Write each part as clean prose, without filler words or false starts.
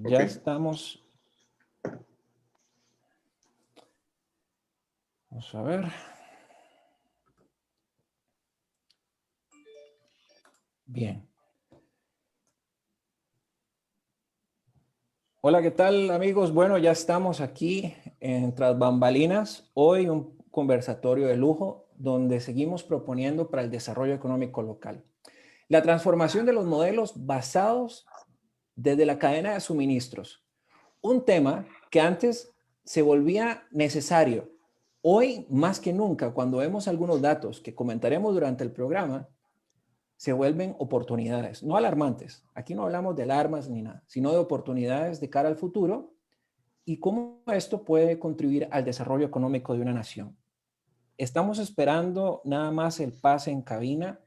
Ya Ok. estamos. Vamos a ver. Bien. Hola, ¿qué tal, amigos? Bueno, ya estamos aquí en Tras Bambalinas. Hoy un conversatorio de lujo donde seguimos proponiendo para el desarrollo económico local. La transformación de los modelos basados desde la cadena de suministros. Un tema que antes se volvía necesario. Hoy, más que nunca, cuando vemos algunos datos que comentaremos durante el programa, se vuelven oportunidades, no alarmantes. Aquí no hablamos de alarmas ni nada, sino de oportunidades de cara al futuro y cómo esto puede contribuir al desarrollo económico de una nación. Estamos esperando nada más el pase en cabina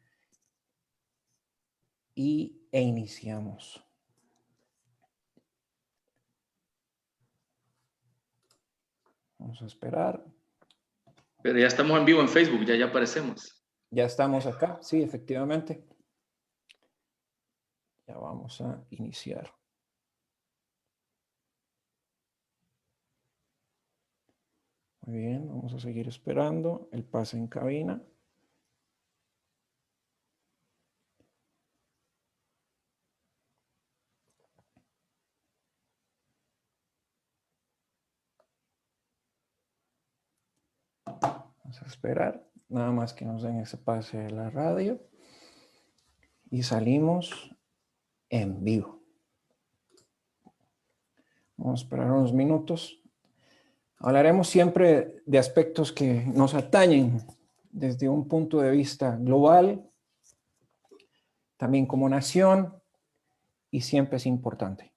e iniciamos. Vamos a esperar. Pero ya estamos en vivo en Facebook, ya aparecemos. Ya estamos acá, sí, efectivamente. Ya vamos a iniciar. Muy bien, vamos a seguir esperando el pase en cabina. Vamos a esperar, nada más que nos den ese pase de la radio. Y salimos en vivo. Vamos a esperar unos minutos. Hablaremos siempre de aspectos que nos atañen desde un punto de vista global, también como nación, y siempre es importante.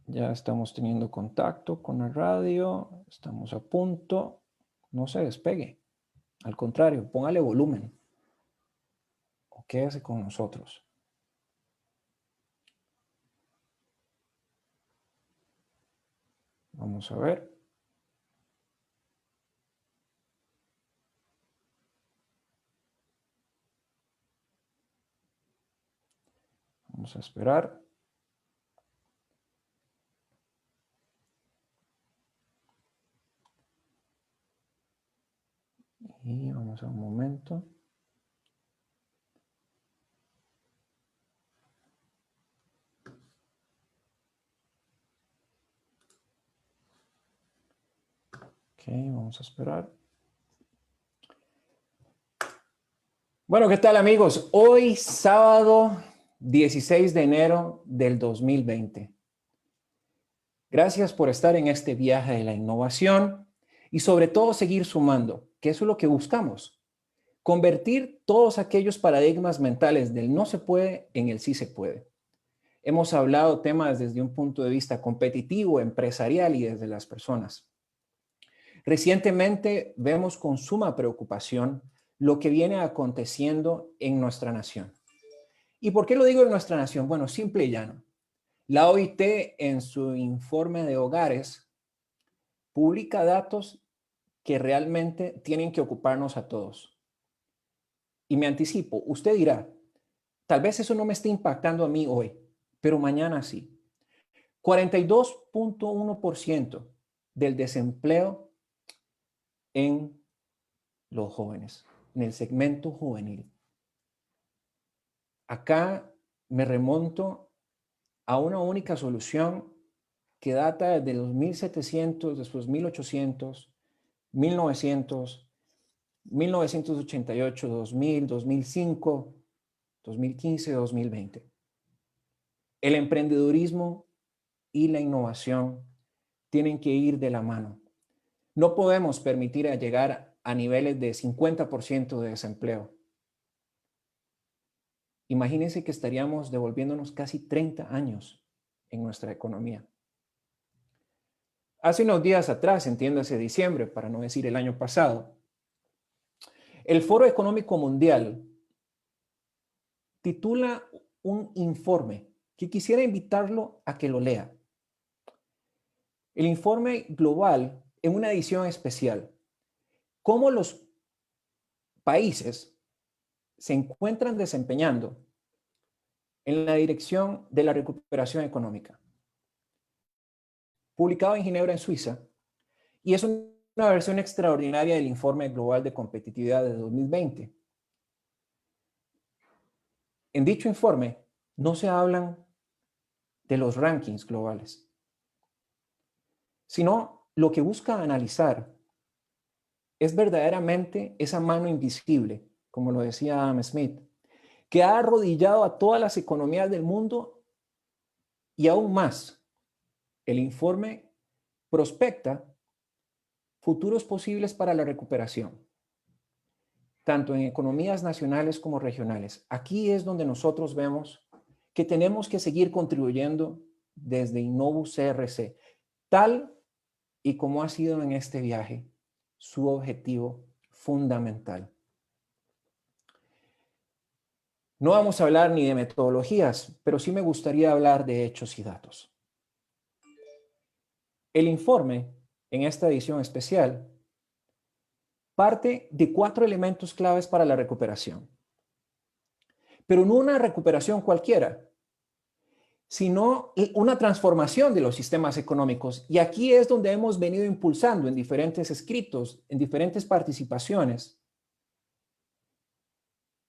Ya estamos teniendo contacto con la radio, estamos a punto. No se despegue. Al contrario, póngale volumen o quédese con nosotros. Vamos a ver. Vamos a esperar. Y vamos a un momento. Ok, vamos a esperar. Bueno, ¿qué tal, amigos? Hoy, sábado 16 de enero del 2020. Gracias por estar en este viaje de la innovación y sobre todo seguir sumando, que eso es lo que buscamos. Convertir todos aquellos paradigmas mentales del no se puede en el sí se puede. Hemos hablado temas desde un punto de vista competitivo, empresarial y desde las personas. Recientemente vemos con suma preocupación lo que viene aconteciendo en nuestra nación. ¿Y por qué lo digo en nuestra nación? Bueno, simple y llano. La OIT en su informe de hogares publica datos que realmente tienen que ocuparnos a todos. Y me anticipo, usted dirá, tal vez eso no me esté impactando a mí hoy, pero mañana sí. 42.1% del desempleo en los jóvenes, en el segmento juvenil. Acá me remonto a una única solución que data desde los 1700, después 1800, 1900, 1988, 2000, 2005, 2015, 2020. El emprendedurismo y la innovación tienen que ir de la mano. No podemos permitir llegar a niveles de 50% de desempleo. Imagínense que estaríamos devolviéndonos casi 30 años en nuestra economía. Hace unos días atrás, entiéndase diciembre, para no decir el año pasado, el Foro Económico Mundial titula un informe que quisiera invitarlo a que lo lea. El informe global en una edición especial. Cómo los países se encuentran desempeñando en la dirección de la recuperación económica, publicado en Ginebra, en Suiza, y es una versión extraordinaria del Informe Global de Competitividad de 2020. En dicho informe no se hablan de los rankings globales, sino lo que busca analizar es verdaderamente esa mano invisible, como lo decía Adam Smith, que ha arrodillado a todas las economías del mundo y aún más. El informe prospecta futuros posibles para la recuperación, tanto en economías nacionales como regionales. Aquí es donde nosotros vemos que tenemos que seguir contribuyendo desde Innovus CRC, tal y como ha sido en este viaje su objetivo fundamental. No vamos a hablar ni de metodologías, pero sí me gustaría hablar de hechos y datos. El informe, en esta edición especial, parte de 4 elementos claves para la recuperación. Pero no una recuperación cualquiera, sino una transformación de los sistemas económicos. Y aquí es donde hemos venido impulsando en diferentes escritos, en diferentes participaciones.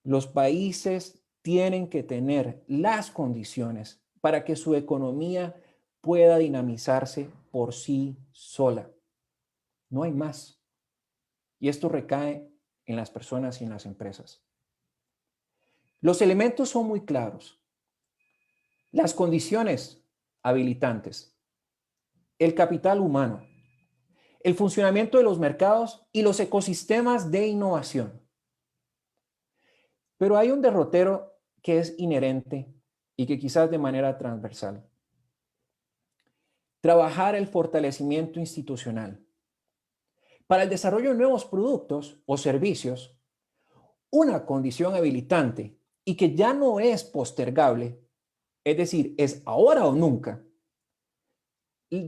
Los países tienen que tener las condiciones para que su economía pueda dinamizarse por sí sola. No hay más. Y esto recae en las personas y en las empresas. Los elementos son muy claros. Las condiciones habilitantes, el capital humano, el funcionamiento de los mercados y los ecosistemas de innovación. Pero hay un derrotero que es inherente y que quizás de manera transversal. Trabajar el fortalecimiento institucional. Para el desarrollo de nuevos productos o servicios, una condición habilitante y que ya no es postergable, es decir, es ahora o nunca,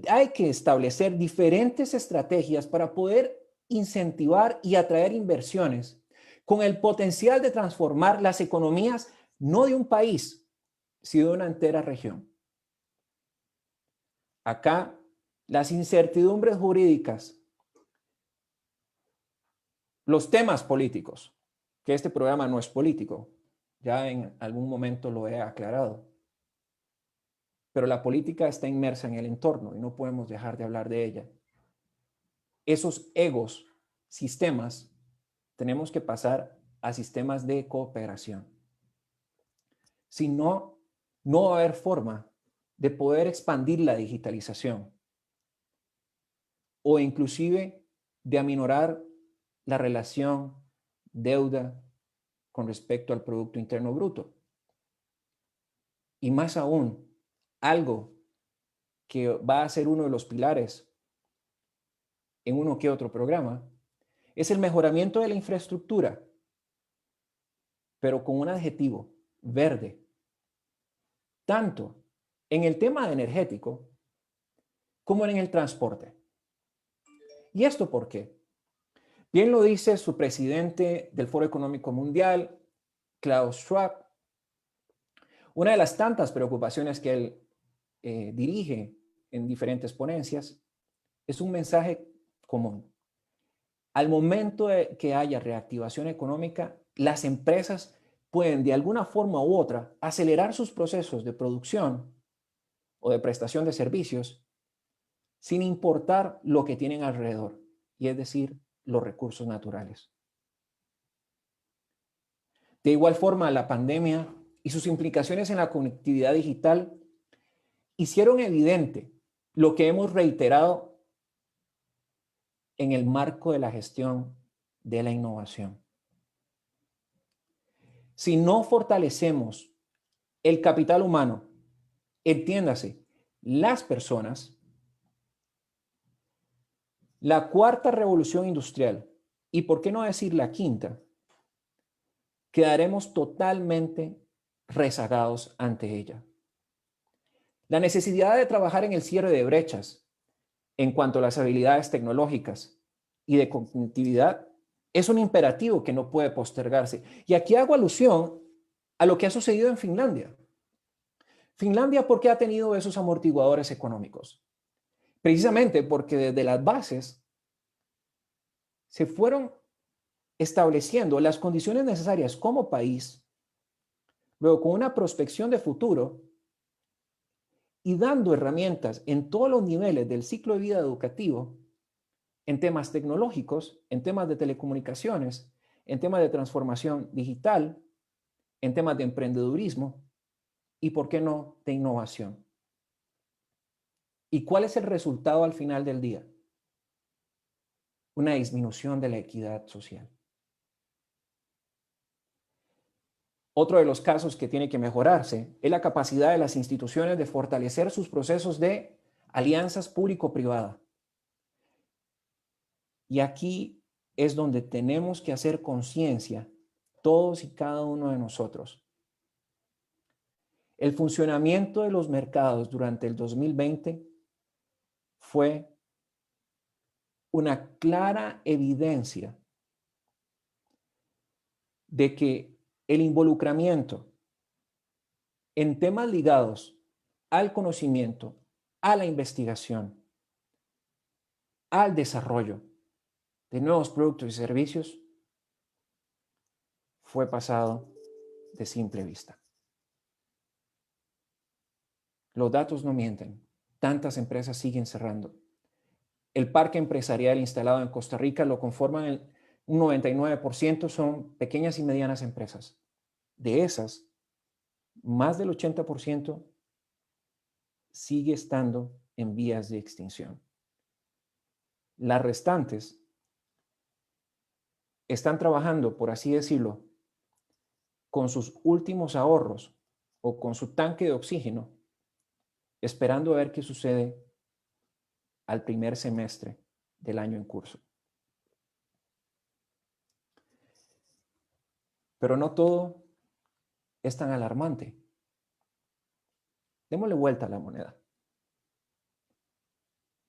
hay que establecer diferentes estrategias para poder incentivar y atraer inversiones con el potencial de transformar las economías no de un país, sino de una entera región. Acá, las incertidumbres jurídicas, los temas políticos, que este programa no es político, ya en algún momento lo he aclarado, pero la política está inmersa en el entorno y no podemos dejar de hablar de ella. Esos egos, sistemas, tenemos que pasar a sistemas de cooperación. Si no, no va a haber forma de poder expandir la digitalización o inclusive de aminorar la relación deuda con respecto al Producto Interno Bruto. Y más aún, algo que va a ser uno de los pilares en uno que otro programa, es el mejoramiento de la infraestructura, pero con un adjetivo, verde, tanto en el tema energético como en el transporte. ¿Y esto por qué? Bien lo dice su presidente del Foro Económico Mundial, Klaus Schwab. Una de las tantas preocupaciones que él dirige en diferentes ponencias es un mensaje común. Al momento de que haya reactivación económica, las empresas pueden de alguna forma u otra acelerar sus procesos de producción o de prestación de servicios sin importar lo que tienen alrededor, y es decir, los recursos naturales. De igual forma, la pandemia y sus implicaciones en la conectividad digital hicieron evidente lo que hemos reiterado en el marco de la gestión de la innovación. Si no fortalecemos el capital humano, entiéndase, las personas, la cuarta revolución industrial, y por qué no decir la quinta, quedaremos totalmente rezagados ante ella. La necesidad de trabajar en el cierre de brechas en cuanto a las habilidades tecnológicas y de conectividad es un imperativo que no puede postergarse. Y aquí hago alusión a lo que ha sucedido en Finlandia. Finlandia, ¿por qué ha tenido esos amortiguadores económicos? Precisamente porque desde las bases se fueron estableciendo las condiciones necesarias como país, luego con una prospección de futuro y dando herramientas en todos los niveles del ciclo de vida educativo, en temas tecnológicos, en temas de telecomunicaciones, en temas de transformación digital, en temas de emprendedurismo y, ¿por qué no?, de innovación. ¿Y cuál es el resultado al final del día? Una disminución de la equidad social. Otro de los casos que tiene que mejorarse es la capacidad de las instituciones de fortalecer sus procesos de alianzas público-privada. Y aquí es donde tenemos que hacer conciencia, todos y cada uno de nosotros. El funcionamiento de los mercados durante el 2020 fue una clara evidencia de que el involucramiento en temas ligados al conocimiento, a la investigación, al desarrollo de nuevos productos y servicios fue pasado de simple vista. Los datos no mienten. Tantas empresas siguen cerrando. El parque empresarial instalado en Costa Rica lo conforman un 99% son pequeñas y medianas empresas. De esas, más del 80% sigue estando en vías de extinción. Las restantes están trabajando, por así decirlo, con sus últimos ahorros o con su tanque de oxígeno, esperando a ver qué sucede al primer semestre del año en curso. Pero no todo es tan alarmante. Démosle vuelta a la moneda.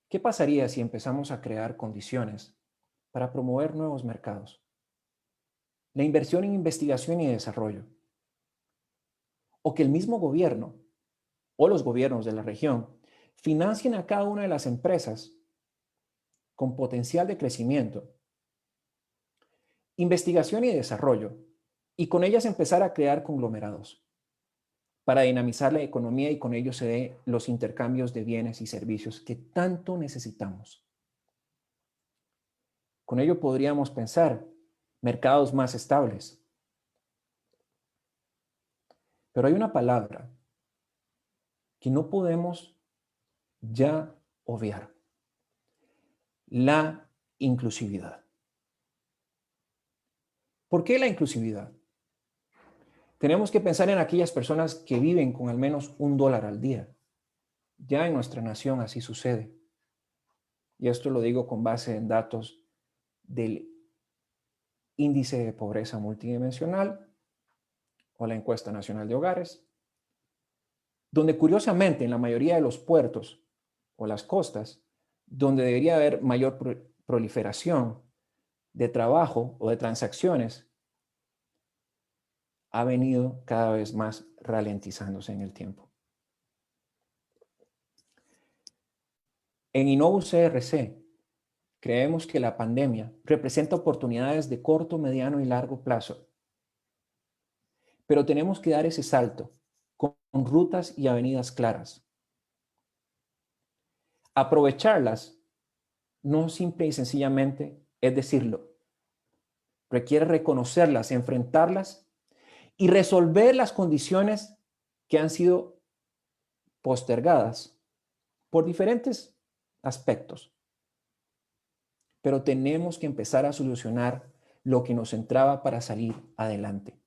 ¿Qué pasaría si empezamos a crear condiciones para promover nuevos mercados? La inversión en investigación y desarrollo. O que el mismo gobierno o los gobiernos de la región financien a cada una de las empresas con potencial de crecimiento, investigación y desarrollo, y con ellas empezar a crear conglomerados para dinamizar la economía y con ello se dé los intercambios de bienes y servicios que tanto necesitamos. Con ello podríamos pensar mercados más estables. Pero hay una palabra que no podemos ya obviar: la inclusividad. ¿Por qué la inclusividad? Tenemos que pensar en aquellas personas que viven con al menos $1 al día. Ya en nuestra nación así sucede. Y esto lo digo con base en datos del Índice de Pobreza Multidimensional o la Encuesta Nacional de Hogares, donde curiosamente en la mayoría de los puertos o las costas, donde debería haber mayor proliferación de trabajo o de transacciones, ha venido cada vez más ralentizándose en el tiempo. En Innovus CRC, creemos que la pandemia representa oportunidades de corto, mediano y largo plazo, pero tenemos que dar ese salto con rutas y avenidas claras. Aprovecharlas no simple y sencillamente es decirlo. Requiere reconocerlas, enfrentarlas y resolver las condiciones que han sido postergadas por diferentes aspectos. Pero tenemos que empezar a solucionar lo que nos entraba para salir adelante.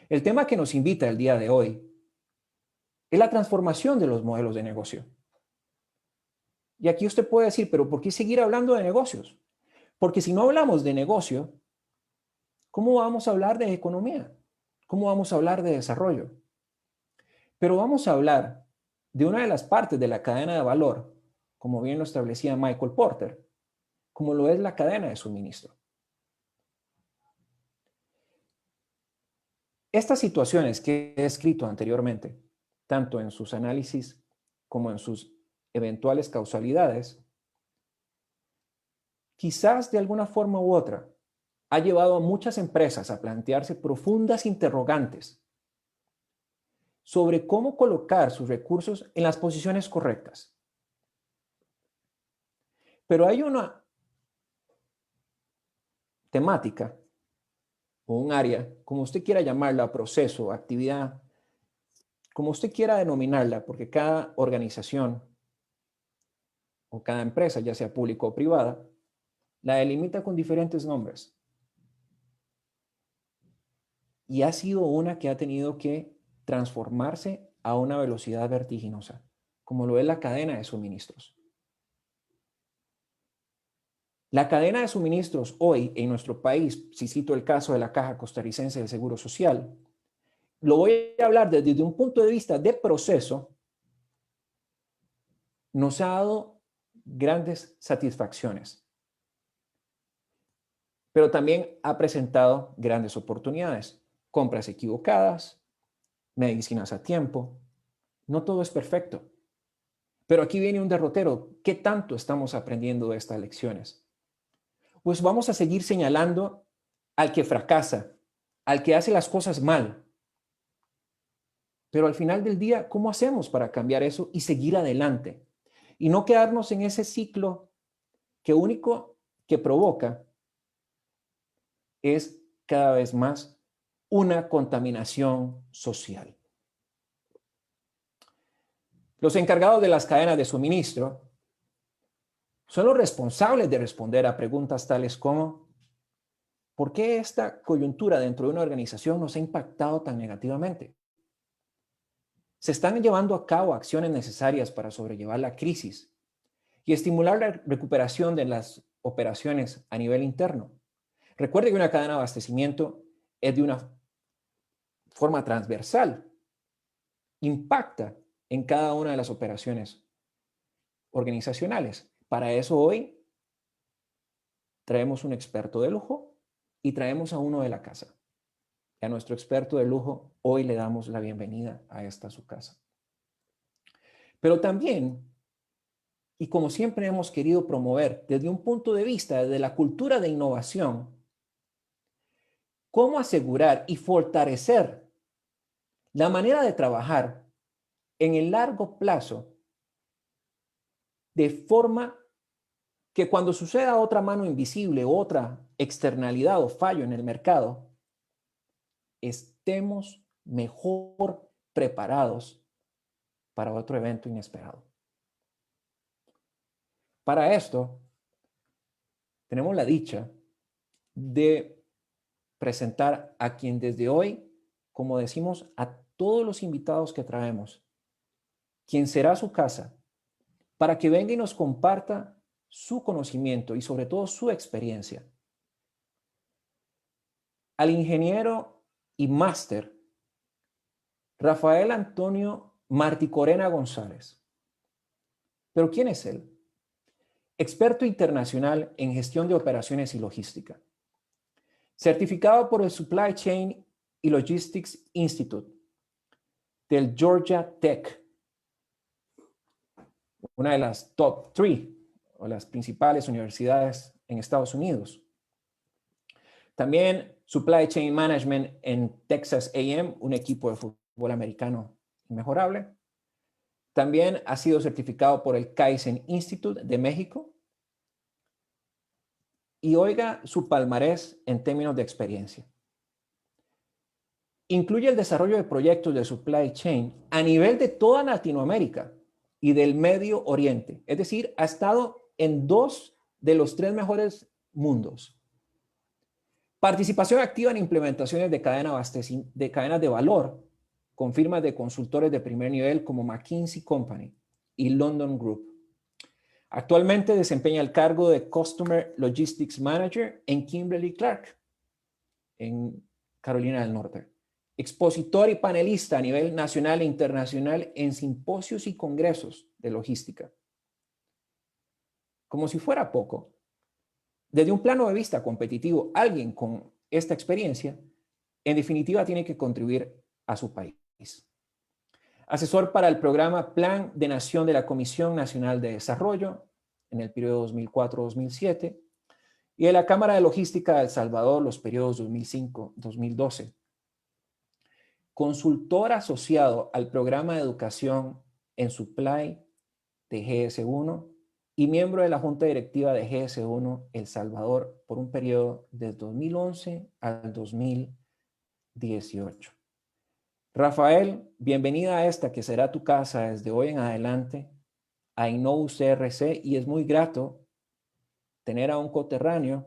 El tema que nos invita el día de hoy es la transformación de los modelos de negocio. Y aquí usted puede decir, pero ¿por qué seguir hablando de negocios? Porque si no hablamos de negocio, ¿cómo vamos a hablar de economía? ¿Cómo vamos a hablar de desarrollo? Pero vamos a hablar de una de las partes de la cadena de valor, como bien lo establecía Michael Porter, como lo es la cadena de suministro. Estas situaciones que he descrito anteriormente, tanto en sus análisis como en sus eventuales causalidades, quizás de alguna forma u otra, ha llevado a muchas empresas a plantearse profundas interrogantes sobre cómo colocar sus recursos en las posiciones correctas. Pero hay una temática o un área, como usted quiera llamarla, proceso, actividad, como usted quiera denominarla, porque cada organización o cada empresa, ya sea pública o privada, la delimita con diferentes nombres. Y ha sido una que ha tenido que transformarse a una velocidad vertiginosa, como lo es la cadena de suministros. La cadena de suministros hoy en nuestro país, si cito el caso de la Caja Costarricense del Seguro Social, lo voy a hablar desde un punto de vista de proceso, nos ha dado grandes satisfacciones, pero también ha presentado grandes oportunidades, compras equivocadas, medicinas a tiempo. No todo es perfecto, pero aquí viene un derrotero. ¿Qué tanto estamos aprendiendo de estas lecciones? Pues vamos a seguir señalando al que fracasa, al que hace las cosas mal. Pero al final del día, ¿cómo hacemos para cambiar eso y seguir adelante? Y no quedarnos en ese ciclo que único que provoca es cada vez más una contaminación social. Los encargados de las cadenas de suministro son los responsables de responder a preguntas tales como ¿por qué esta coyuntura dentro de una organización nos ha impactado tan negativamente? ¿Se están llevando a cabo acciones necesarias para sobrellevar la crisis y estimular la recuperación de las operaciones a nivel interno? Recuerde que una cadena de abastecimiento es de una forma transversal, impacta en cada una de las operaciones organizacionales. Para eso hoy traemos un experto de lujo y traemos a uno de la casa. Y a nuestro experto de lujo hoy le damos la bienvenida a esta su casa. Pero también, y como siempre hemos querido promover desde un punto de vista, desde la cultura de innovación, cómo asegurar y fortalecer la manera de trabajar en el largo plazo de forma que cuando suceda otra mano invisible, otra externalidad o fallo en el mercado, estemos mejor preparados para otro evento inesperado. Para esto, tenemos la dicha de presentar a quien desde hoy, como decimos a todos los invitados que traemos, quien será su casa, para que venga y nos comparta su conocimiento y sobre todo su experiencia. Al ingeniero y máster Rafael Antonio Marticorena González. ¿Pero quién es él? Experto internacional en gestión de operaciones y logística. Certificado por el Supply Chain y Logistics Institute del Georgia Tech, una de las top 3 o las principales universidades en Estados Unidos. También Supply Chain Management en Texas A&M, un equipo de fútbol americano inmejorable. También ha sido certificado por el Kaizen Institute de México. Y oiga su palmarés en términos de experiencia. Incluye el desarrollo de proyectos de supply chain a nivel de toda Latinoamérica y del Medio Oriente. Es decir, ha estado en 2 de los 3 mejores mundos. Participación activa en implementaciones de cadenas de valor con firmas de consultores de primer nivel como McKinsey Company y London Group. Actualmente desempeña el cargo de Customer Logistics Manager en Kimberly-Clark, en Carolina del Norte. Expositor y panelista a nivel nacional e internacional en simposios y congresos de logística. Como si fuera poco, desde un plano de vista competitivo, alguien con esta experiencia En definitiva, tiene que contribuir a su país. Asesor para el programa Plan de Nación de la Comisión Nacional de Desarrollo en el periodo 2004-2007 y de la Cámara de Logística de El Salvador los periodos 2005-2012. Consultor asociado al programa de educación en Supply de GS1 y miembro de la Junta Directiva de GS1 El Salvador por un periodo de 2011 al 2018. Rafael, bienvenida a esta que será tu casa desde hoy en adelante, a Innovu CRC, y es muy grato tener a un coterráneo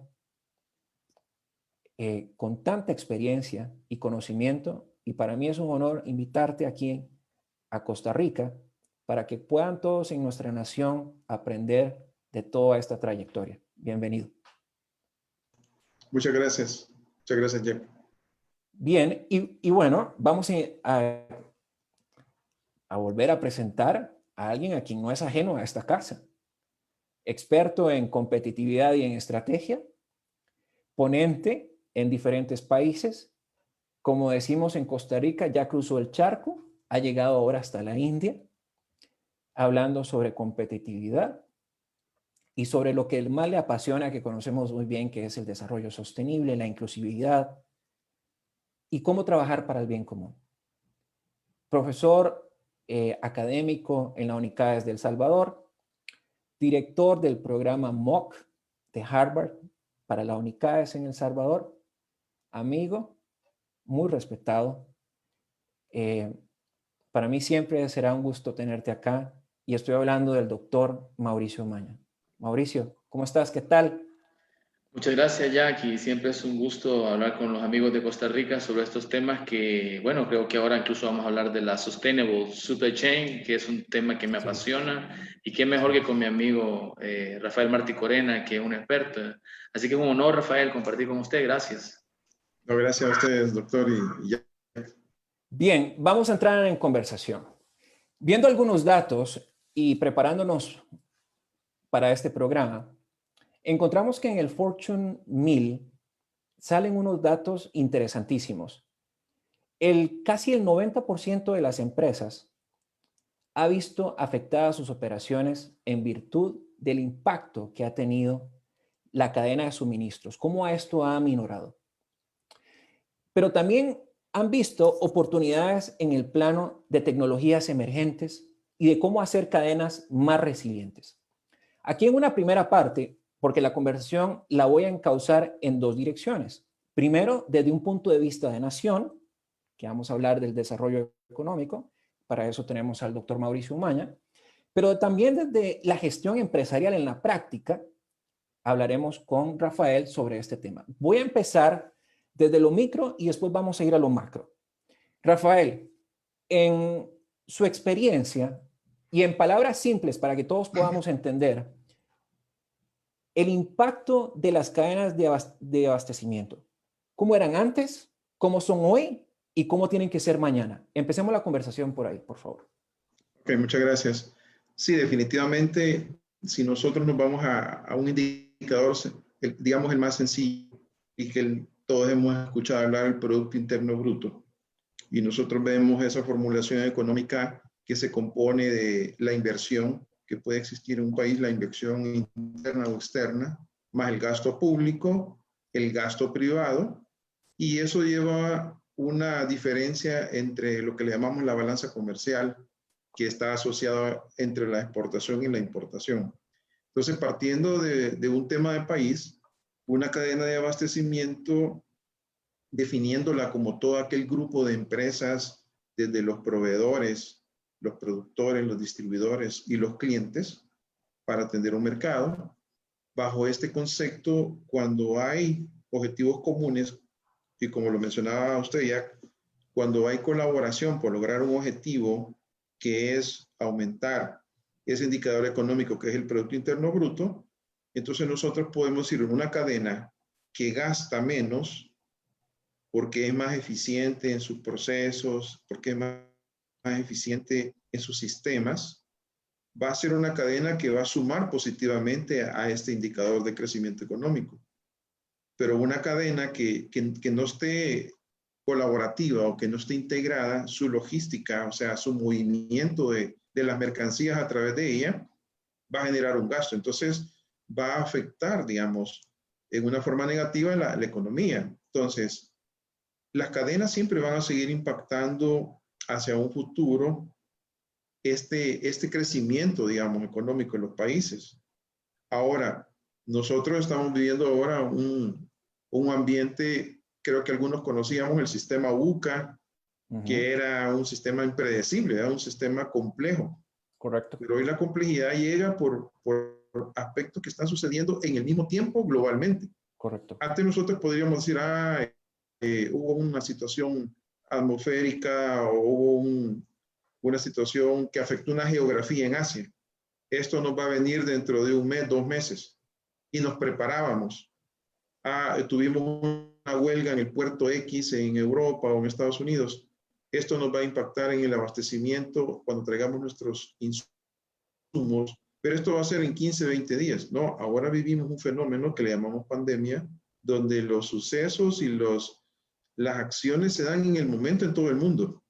con tanta experiencia y conocimiento, y para mí es un honor invitarte aquí a Costa Rica para que puedan todos en nuestra nación aprender de toda esta trayectoria. Bienvenido. Muchas gracias. Muchas gracias, Jeff. Bien, y bueno, vamos a volver a presentar a alguien a quien no es ajeno a esta casa. Experto en competitividad y en estrategia, ponente en diferentes países. Como decimos en Costa Rica, ya cruzó el charco, ha llegado ahora hasta la India, hablando sobre competitividad y sobre lo que más le apasiona, que conocemos muy bien, que es el desarrollo sostenible, la inclusividad y cómo trabajar para el bien común. Profesor académico en la UNICAES de El Salvador, director del programa MOOC de Harvard para la UNICAES en El Salvador, amigo, muy respetado. Para mí siempre será un gusto tenerte acá y estoy hablando del doctor Mauricio Umaña. Mauricio, ¿cómo estás? ¿Qué tal? Muchas gracias, Jack, y siempre es un gusto hablar con los amigos de Costa Rica sobre estos temas que, bueno, creo que ahora incluso vamos a hablar de la Sustainable Supply Chain, que es un tema que me apasiona, y qué mejor que con mi amigo Rafael Martí Corena, que es un experto. Así que es un honor, Rafael, compartir con usted. Gracias. No, gracias a ustedes, doctor. Y ya. Bien, vamos a entrar en conversación. Viendo algunos datos y preparándonos para este programa, encontramos que en el Fortune 1000 salen unos datos interesantísimos. Casi el 90% de las empresas ha visto afectadas sus operaciones en virtud del impacto que ha tenido la cadena de suministros, cómo esto ha aminorado. Pero también han visto oportunidades en el plano de tecnologías emergentes y de cómo hacer cadenas más resilientes. Aquí en una primera parte, porque la conversación la voy a encauzar en dos direcciones. Primero, desde un punto de vista de nación, que vamos a hablar del desarrollo económico. Para eso tenemos al doctor Mauricio Umaña. Pero también desde la gestión empresarial en la práctica, hablaremos con Rafael sobre este tema. Voy a empezar desde lo micro y después vamos a ir a lo macro. Rafael, en su experiencia y en palabras simples para que todos podamos entender, el impacto de las cadenas de abastecimiento. ¿Cómo eran antes? ¿Cómo son hoy? ¿Y cómo tienen que ser mañana? Empecemos la conversación por ahí, por favor. Ok, muchas gracias. Sí, definitivamente, si nosotros nos vamos a un indicador, digamos el más sencillo, y que todos hemos escuchado hablar del Producto Interno Bruto, y nosotros vemos esa formulación económica que se compone de la inversión que puede existir en un país, la inversión interna o externa, más el gasto público, el gasto privado, y eso lleva una diferencia entre lo que le llamamos la balanza comercial, que está asociada entre la exportación y la importación. Entonces, partiendo de un tema de país, una cadena de abastecimiento, definiéndola como todo aquel grupo de empresas, desde los proveedores, los productores, los distribuidores y los clientes, para atender un mercado. Bajo este concepto, cuando hay objetivos comunes, y como lo mencionaba usted ya, cuando hay colaboración por lograr un objetivo que es aumentar ese indicador económico que es el Producto Interno Bruto, entonces nosotros podemos ir en una cadena que gasta menos porque es más eficiente en sus procesos, porque es más eficiente en sus sistemas, va a ser una cadena que va a sumar positivamente a este indicador de crecimiento económico. Pero una cadena que no esté colaborativa o que no esté integrada su logística, o sea, su movimiento de las mercancías a través de ella, va a generar un gasto. Entonces, va a afectar, digamos, en una forma negativa la economía. Entonces, las cadenas siempre van a seguir impactando hacia un futuro este crecimiento, digamos, económico en los países. Ahora, nosotros estamos viviendo ahora un ambiente, creo que algunos conocíamos el sistema VUCA, que era un sistema impredecible, era un sistema complejo. Correcto. Pero hoy la complejidad llega por aspectos que están sucediendo en el mismo tiempo globalmente. Correcto. Antes nosotros podríamos decir, hubo una situación atmosférica o hubo una situación que afectó una geografía en Asia. Esto nos va a venir dentro de un mes, 2 meses. Y nos preparábamos. Tuvimos una huelga en el puerto X en Europa o en Estados Unidos. Esto nos va a impactar en el abastecimiento cuando traigamos nuestros insumos, pero esto va a ser en 15, 20 días. No, ahora vivimos un fenómeno que le llamamos pandemia, donde los sucesos y las acciones se dan en el momento en todo el mundo.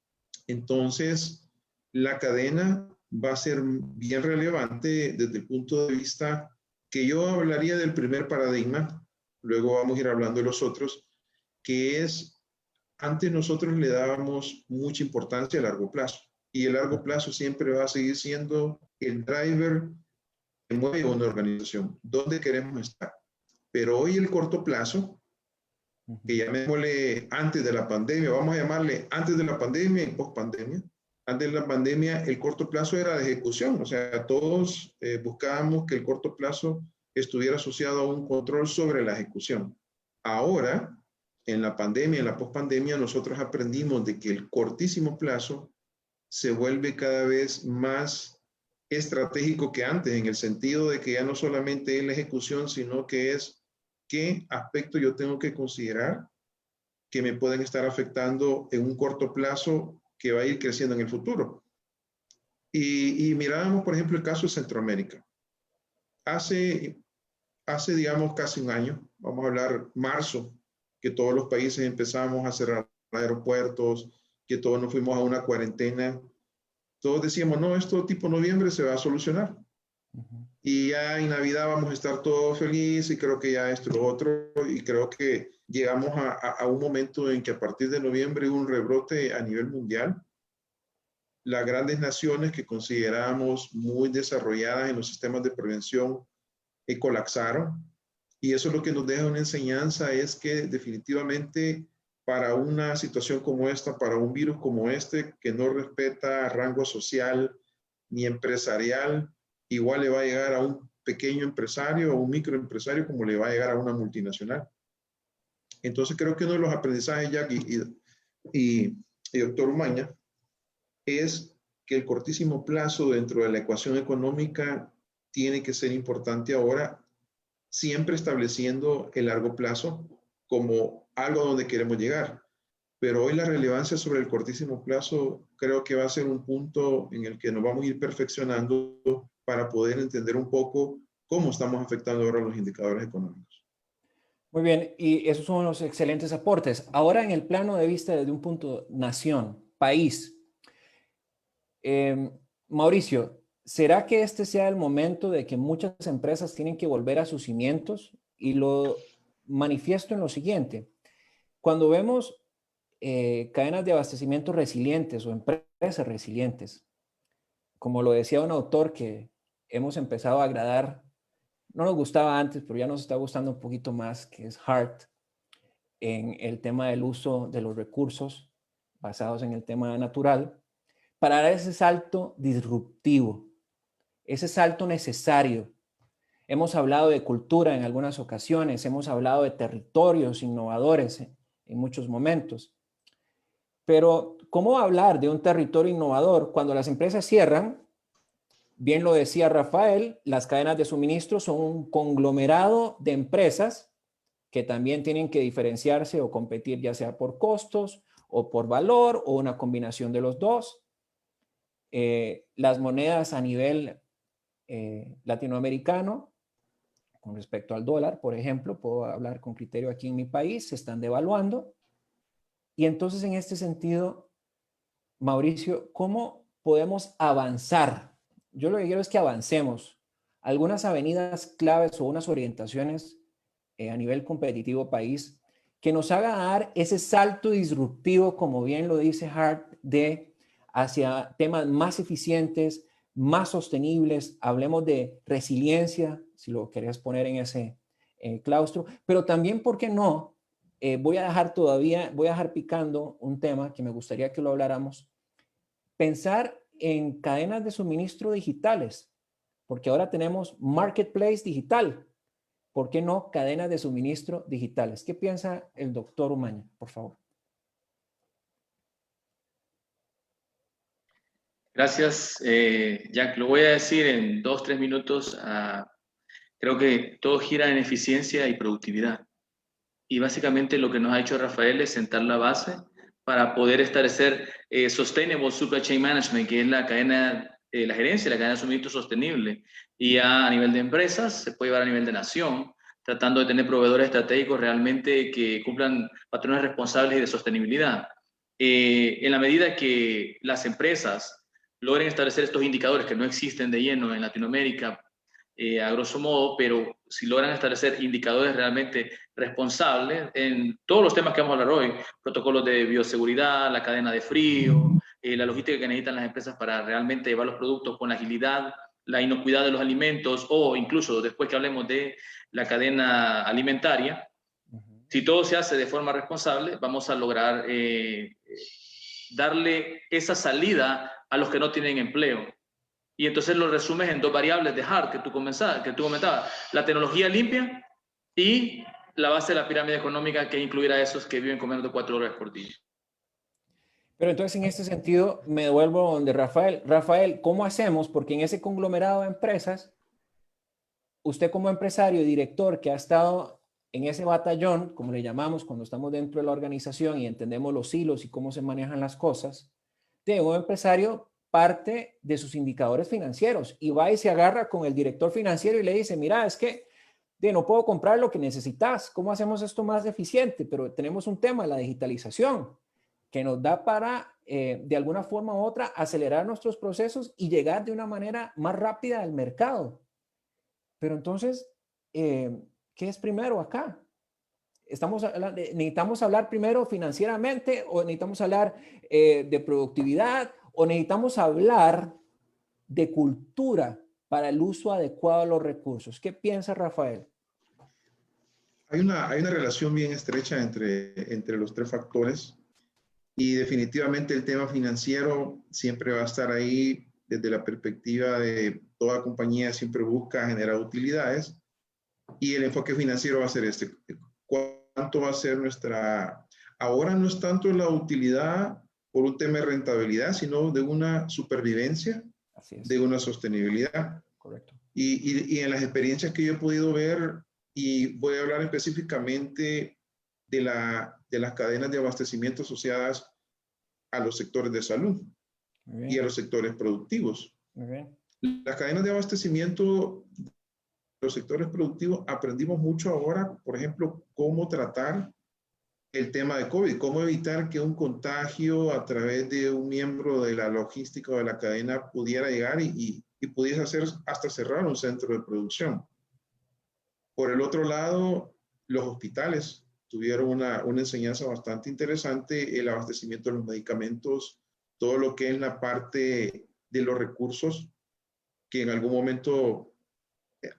Entonces, la cadena va a ser bien relevante desde el punto de vista que yo hablaría del primer paradigma, luego vamos a ir hablando de los otros, que es, antes nosotros le dábamos mucha importancia a largo plazo, y el largo plazo siempre va a seguir siendo el driver que mueve una organización, dónde queremos estar. Pero hoy el corto plazo, que llamémosle antes de la pandemia, vamos a llamarle antes de la pandemia y post pandemia. Antes de la pandemia, el corto plazo era de ejecución, o sea, todos buscábamos que el corto plazo estuviera asociado a un control sobre la ejecución. Ahora, en la pandemia, en la post-pandemia, nosotros aprendimos de que el cortísimo plazo se vuelve cada vez más estratégico que antes, en el sentido de que ya no solamente es la ejecución, sino que es qué aspectos yo tengo que considerar que me pueden estar afectando en un corto plazo que va a ir creciendo en el futuro. Y mirábamos, por ejemplo, el caso de Centroamérica. Hace, digamos, casi un año, vamos a hablar marzo, que todos los países empezamos a cerrar aeropuertos, que todos nos fuimos a una cuarentena. Todos decíamos, no, esto tipo noviembre se va a solucionar. Y ya en Navidad vamos a estar todos felices y creo que ya esto lo otro. Y creo que llegamos a un momento en que a partir de noviembre hubo un rebrote a nivel mundial. Las grandes naciones que considerábamos muy desarrolladas en los sistemas de prevención colapsaron. Y eso es lo que nos deja una enseñanza, es que definitivamente para una situación como esta, para un virus como este, que no respeta rango social ni empresarial, igual le va a llegar a un pequeño empresario o un microempresario como le va a llegar a una multinacional. Entonces creo que uno de los aprendizajes, Jack y doctor Umaña, es que el cortísimo plazo dentro de la ecuación económica tiene que ser importante ahora, siempre estableciendo el largo plazo como algo a donde queremos llegar. Pero hoy la relevancia sobre el cortísimo plazo creo que va a ser un punto en el que nos vamos a ir perfeccionando para poder entender un poco cómo estamos afectando ahora los indicadores económicos. Muy bien, y esos son los excelentes aportes. Ahora en el plano de vista desde un punto nación, país. Mauricio, ¿será que este sea el momento de que muchas empresas tienen que volver a sus cimientos? Y lo manifiesto en lo siguiente. Cuando vemos cadenas de abastecimiento resilientes o empresas resilientes, como lo decía un autor que hemos empezado a agradar, no nos gustaba antes, pero ya nos está gustando un poquito más, que es Hart, en el tema del uso de los recursos basados en el tema natural, para dar ese salto disruptivo, ese salto necesario. Hemos hablado de cultura en algunas ocasiones, hemos hablado de territorios innovadores en muchos momentos. Pero, ¿cómo hablar de un territorio innovador cuando las empresas cierran? Bien lo decía Rafael, las cadenas de suministro son un conglomerado de empresas que también tienen que diferenciarse o competir ya sea por costos o por valor o una combinación de los dos. Las monedas a nivel latinoamericano, con respecto al dólar, por ejemplo, puedo hablar con criterio aquí en mi país, se están devaluando. Y entonces, en este sentido, Mauricio, ¿cómo podemos avanzar? Yo lo que quiero es que avancemos. Algunas avenidas claves o unas orientaciones a nivel competitivo país que nos haga dar ese salto disruptivo, como bien lo dice Hart, de hacia temas más eficientes, más sostenibles. Hablemos de resiliencia, si lo querés poner en ese claustro, pero también, ¿por qué no? Voy a dejar picando un tema que me gustaría que lo habláramos. Pensar en cadenas de suministro digitales, porque ahora tenemos marketplace digital. ¿Por qué no cadenas de suministro digitales? ¿Qué piensa el doctor Umaña, por favor? Gracias, Jack. Lo voy a decir en 2, 3 minutos. Creo que todo gira en eficiencia y productividad. Y básicamente lo que nos ha hecho Rafael es sentar la base para poder establecer Sustainable Supply Chain Management, que es la cadena, la gerencia, la cadena de suministro sostenible. Y ya a nivel de empresas, se puede llevar a nivel de nación, tratando de tener proveedores estratégicos realmente que cumplan patrones responsables y de sostenibilidad. En la medida que las empresas logren establecer estos indicadores que no existen de lleno en Latinoamérica, a grosso modo, pero si logran establecer indicadores realmente responsables en todos los temas que vamos a hablar hoy, protocolos de bioseguridad, la cadena de frío, la logística que necesitan las empresas para realmente llevar los productos con agilidad, la inocuidad de los alimentos, o incluso después que hablemos de la cadena alimentaria, si todo se hace de forma responsable, vamos a lograr darle esa salida a los que no tienen empleo. Y entonces lo resumes en 2 variables de Hart que tú comentabas, la tecnología limpia y la base de la pirámide económica, que incluirá a esos que viven con menos de 4 horas por día. Pero entonces, en este sentido, me devuelvo donde Rafael. Rafael, ¿cómo hacemos? Porque en ese conglomerado de empresas, usted como empresario y director que ha estado en ese batallón, como le llamamos cuando estamos dentro de la organización y entendemos los hilos y cómo se manejan las cosas, de un empresario parte de sus indicadores financieros y va y se agarra con el director financiero y le dice, mira, es que no puedo comprar lo que necesitas, ¿cómo hacemos esto más eficiente? Pero tenemos un tema, la digitalización, que nos da para, de alguna forma u otra, acelerar nuestros procesos y llegar de una manera más rápida al mercado. Pero entonces, ¿qué es primero acá? ¿Necesitamos hablar primero financieramente o necesitamos hablar de productividad o necesitamos hablar de cultura para el uso adecuado de los recursos? ¿Qué piensa Rafael? Hay una relación bien estrecha entre los 3 factores y definitivamente el tema financiero siempre va a estar ahí desde la perspectiva de toda compañía siempre busca generar utilidades y el enfoque financiero va a ser este. ¿Cuánto va a ser nuestra... Ahora no es tanto la utilidad por un tema de rentabilidad, sino de una supervivencia, de una sostenibilidad. Correcto. Y en las experiencias que yo he podido ver, y voy a hablar específicamente de las cadenas de abastecimiento asociadas a los sectores de salud y a los sectores productivos. Las cadenas de abastecimiento, los sectores productivos, aprendimos mucho ahora, por ejemplo, cómo tratar el tema de COVID, cómo evitar que un contagio a través de un miembro de la logística o de la cadena pudiera llegar y pudiese hacer hasta cerrar un centro de producción. Por el otro lado, los hospitales tuvieron una enseñanza bastante interesante, el abastecimiento de los medicamentos, todo lo que es la parte de los recursos, que en algún momento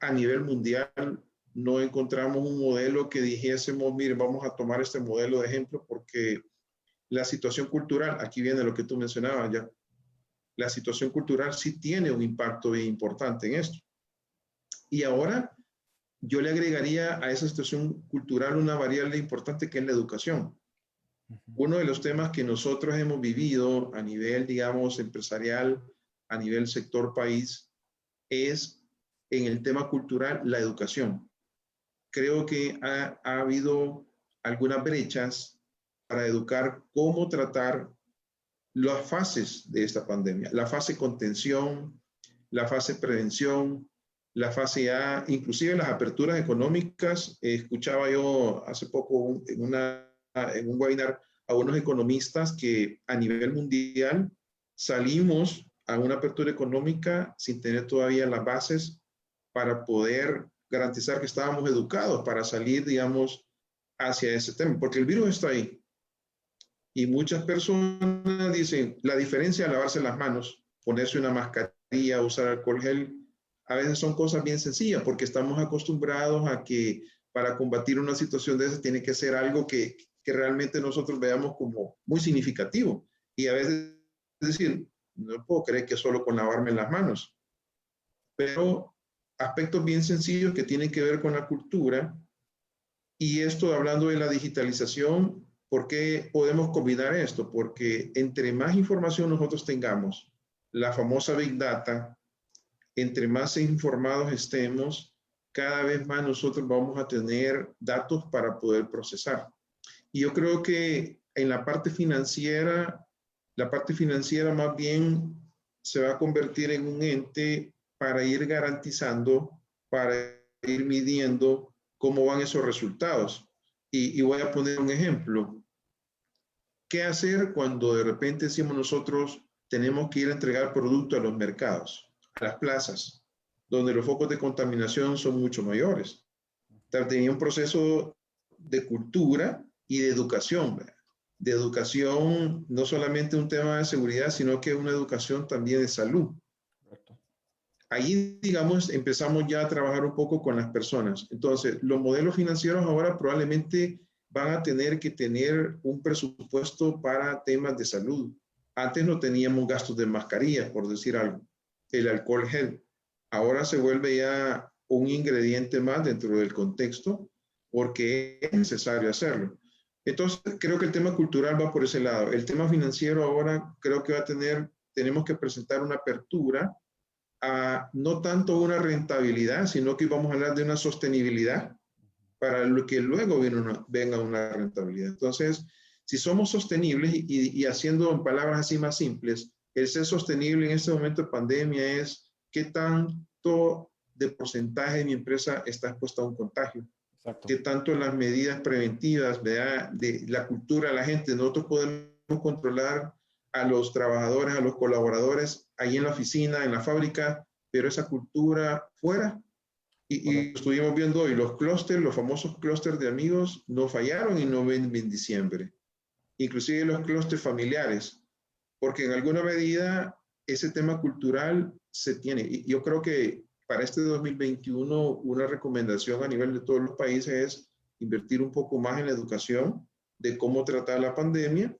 a nivel mundial no encontramos un modelo que dijésemos, mire, vamos a tomar este modelo de ejemplo porque la situación cultural, aquí viene lo que tú mencionabas ya, la situación cultural sí tiene un impacto bien importante en esto. Y ahora yo le agregaría a esa situación cultural una variable importante que es la educación. Uno de los temas que nosotros hemos vivido a nivel, digamos, empresarial, a nivel sector país, es en el tema cultural la educación. Creo que ha habido algunas brechas para educar cómo tratar las fases de esta pandemia, la fase contención, la fase prevención, la fase A, inclusive las aperturas económicas. Escuchaba yo hace poco en un webinar a unos economistas que a nivel mundial salimos a una apertura económica sin tener todavía las bases para poder garantizar que estábamos educados para salir, digamos, hacia ese tema, porque el virus está ahí. Y muchas personas dicen, la diferencia es lavarse las manos, ponerse una mascarilla, usar alcohol gel, a veces son cosas bien sencillas, porque estamos acostumbrados a que para combatir una situación de esa tiene que ser algo que realmente nosotros veamos como muy significativo. Y a veces decir, no puedo creer que solo con lavarme las manos. Pero aspectos bien sencillos que tienen que ver con la cultura. Y esto hablando de la digitalización, ¿por qué podemos combinar esto? Porque entre más información nosotros tengamos, la famosa Big Data, entre más informados estemos, cada vez más nosotros vamos a tener datos para poder procesar. Y yo creo que en la parte financiera más bien se va a convertir en un ente para ir garantizando, para ir midiendo cómo van esos resultados. Y voy a poner un ejemplo. ¿Qué hacer cuando de repente decimos nosotros tenemos que ir a entregar producto a los mercados, a las plazas, donde los focos de contaminación son mucho mayores? Tenía un proceso de cultura y de educación, ¿verdad? De educación, no solamente un tema de seguridad, sino que una educación también de salud. Correcto. Ahí, digamos, empezamos ya a trabajar un poco con las personas. Entonces, los modelos financieros ahora probablemente van a tener que tener un presupuesto para temas de salud. Antes no teníamos gastos de mascarillas, por decir algo. El alcohol gel. Ahora se vuelve ya un ingrediente más dentro del contexto porque es necesario hacerlo. Entonces, creo que el tema cultural va por ese lado. El tema financiero ahora creo que tenemos que presentar una apertura a no tanto una rentabilidad, sino que vamos a hablar de una sostenibilidad para lo que luego venga una rentabilidad. Entonces, si somos sostenibles y haciendo en palabras así más simples, el ser sostenible en este momento de pandemia es qué tanto de porcentaje de mi empresa está expuesta a un contagio. Exacto. Qué tanto las medidas preventivas, ¿verdad? De la cultura de la gente. Nosotros podemos controlar a los trabajadores, a los colaboradores, ahí en la oficina, en la fábrica, pero esa cultura fuera. Y estuvimos viendo hoy los clústeres, los famosos clústeres de amigos, no fallaron y no ven en diciembre. Inclusive los clústeres familiares, porque en alguna medida ese tema cultural se tiene. Y yo creo que para este 2021 una recomendación a nivel de todos los países es invertir un poco más en la educación de cómo tratar la pandemia.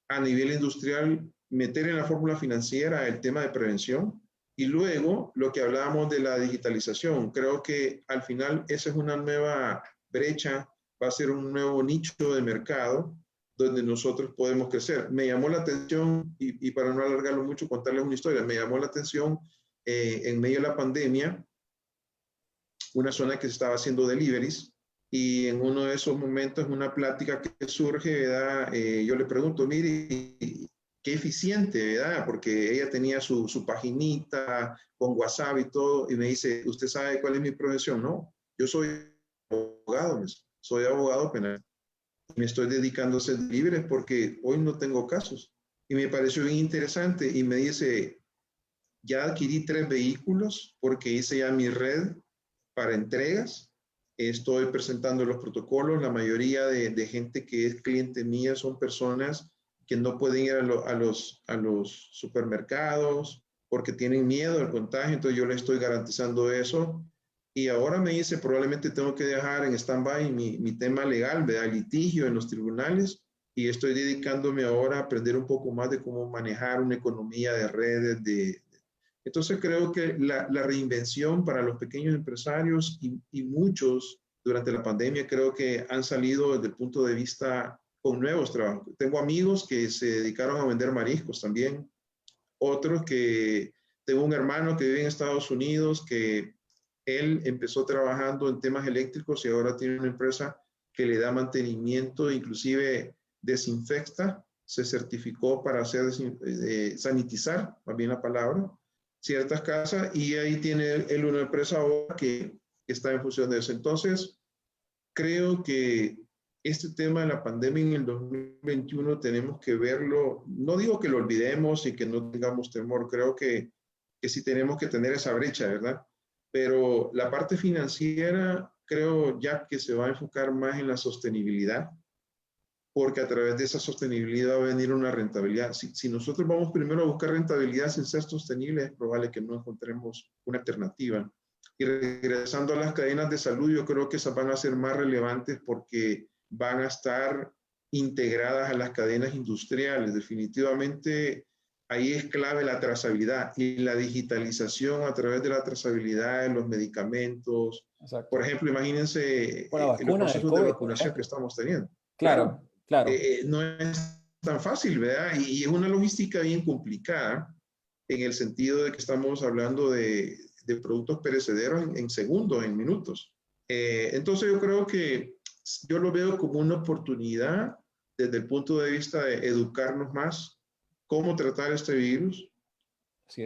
A nivel industrial, meter en la fórmula financiera el tema de prevención. Y luego, lo que hablábamos de la digitalización, creo que al final esa es una nueva brecha, va a ser un nuevo nicho de mercado donde nosotros podemos crecer. Me llamó la atención, y para no alargarlo mucho, contarles una historia, me llamó la atención en medio de la pandemia, una zona que se estaba haciendo deliveries, y en uno de esos momentos, una plática que surge, ¿verdad? Yo le pregunto, mire, qué eficiente, ¿verdad? Porque ella tenía su paginita con WhatsApp y todo, y me dice, ¿usted sabe cuál es mi profesión? No, yo soy abogado penal. Me estoy dedicando a ser libre porque hoy no tengo casos. Y me pareció bien interesante y me dice, ya adquirí 3 vehículos porque hice ya mi red para entregas. Estoy presentando los protocolos. La mayoría de gente que es cliente mía son personas que no pueden ir a los supermercados porque tienen miedo al contagio, entonces yo les estoy garantizando eso. Y ahora me dice, probablemente tengo que dejar en stand-by mi tema legal, ¿verdad? Litigio en los tribunales, y estoy dedicándome ahora a aprender un poco más de cómo manejar una economía de redes. Entonces creo que la reinvención para los pequeños empresarios y muchos durante la pandemia creo que han salido desde el punto de vista con nuevos trabajos. Tengo amigos que se dedicaron a vender mariscos también, otros que, tengo un hermano que vive en Estados Unidos que él empezó trabajando en temas eléctricos y ahora tiene una empresa que le da mantenimiento, inclusive desinfecta, se certificó para hacer sanitizar, más bien la palabra, ciertas casas, y ahí tiene él una empresa ahora que está en función de eso. Entonces, creo que este tema de la pandemia en el 2021 tenemos que verlo, no digo que lo olvidemos y que no tengamos temor, creo que sí tenemos que tener esa brecha, ¿verdad? Pero la parte financiera creo ya que se va a enfocar más en la sostenibilidad, porque a través de esa sostenibilidad va a venir una rentabilidad. Si nosotros vamos primero a buscar rentabilidad sin ser sostenible, es probable que no encontremos una alternativa. Y regresando a las cadenas de salud, yo creo que esas van a ser más relevantes porque van a estar integradas a las cadenas industriales. Definitivamente, ahí es clave la trazabilidad y la digitalización a través de la trazabilidad de los medicamentos. Exacto. Por ejemplo, imagínense Con la los vacuna del procesos de COVID, por vacunación que ejemplo. estamos teniendo. Claro, claro. No es tan fácil, ¿verdad? Y es una logística bien complicada en el sentido de que estamos hablando de productos perecederos en segundos, en minutos. Entonces yo creo que yo lo veo como una oportunidad desde el punto de vista de educarnos más, cómo tratar este virus,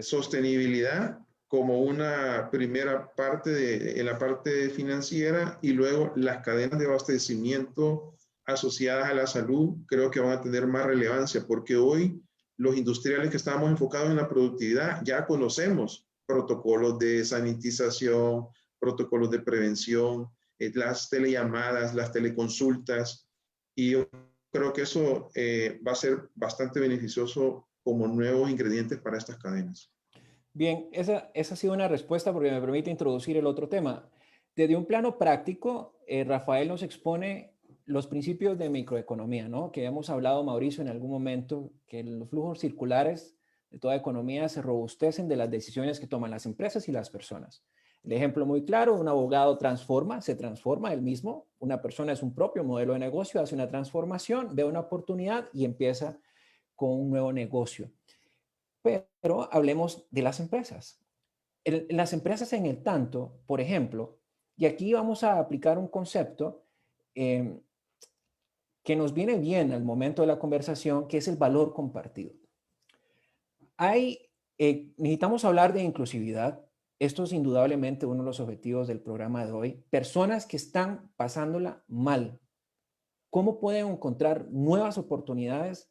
sostenibilidad como una primera parte en la parte financiera y luego las cadenas de abastecimiento asociadas a la salud creo que van a tener más relevancia porque hoy los industriales que estamos enfocados en la productividad ya conocemos protocolos de sanitización, protocolos de prevención, las telellamadas, las teleconsultas y yo creo que eso va a ser bastante beneficioso como nuevos ingredientes para estas cadenas. Bien, esa ha sido una respuesta porque me permite introducir el otro tema. Desde un plano práctico, Rafael nos expone los principios de microeconomía, ¿no? Que hemos hablado, Mauricio, en algún momento, que los flujos circulares de toda economía se robustecen de las decisiones que toman las empresas y las personas. El ejemplo muy claro, un abogado se transforma él mismo, una persona es un propio modelo de negocio, hace una transformación, ve una oportunidad y empieza con un nuevo negocio. Pero hablemos de las empresas. Las empresas en el tanto, por ejemplo, y aquí vamos a aplicar un concepto que nos viene bien al momento de la conversación, que es el valor compartido. Necesitamos hablar de inclusividad. Esto es indudablemente uno de los objetivos del programa de hoy. Personas que están pasándola mal. ¿Cómo pueden encontrar nuevas oportunidades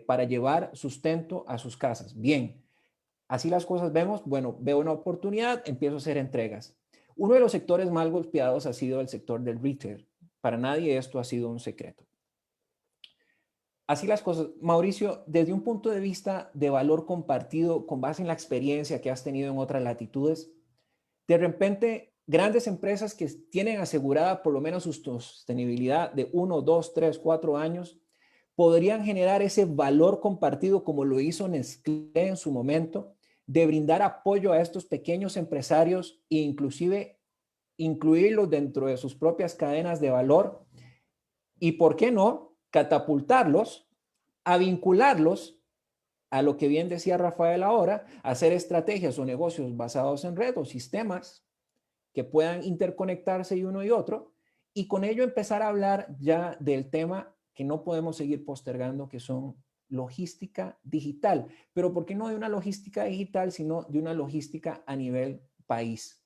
para llevar sustento a sus casas? Bien, así las cosas vemos. Bueno, veo una oportunidad, empiezo a hacer entregas. Uno de los sectores más golpeados ha sido el sector del retail. Para nadie esto ha sido un secreto. Así las cosas. Mauricio, desde un punto de vista de valor compartido, con base en la experiencia que has tenido en otras latitudes, de repente, grandes empresas que tienen asegurada por lo menos su sostenibilidad de 1, 2, 3, 4 años, podrían generar ese valor compartido como lo hizo Nestlé en su momento, de brindar apoyo a estos pequeños empresarios e inclusive incluirlos dentro de sus propias cadenas de valor y, ¿por qué no?, catapultarlos a vincularlos a lo que bien decía Rafael ahora, hacer estrategias o negocios basados en red o sistemas que puedan interconectarse y uno y otro, y con ello empezar a hablar ya del tema que no podemos seguir postergando, que son logística digital. Pero ¿por qué no de una logística digital, sino de una logística a nivel país?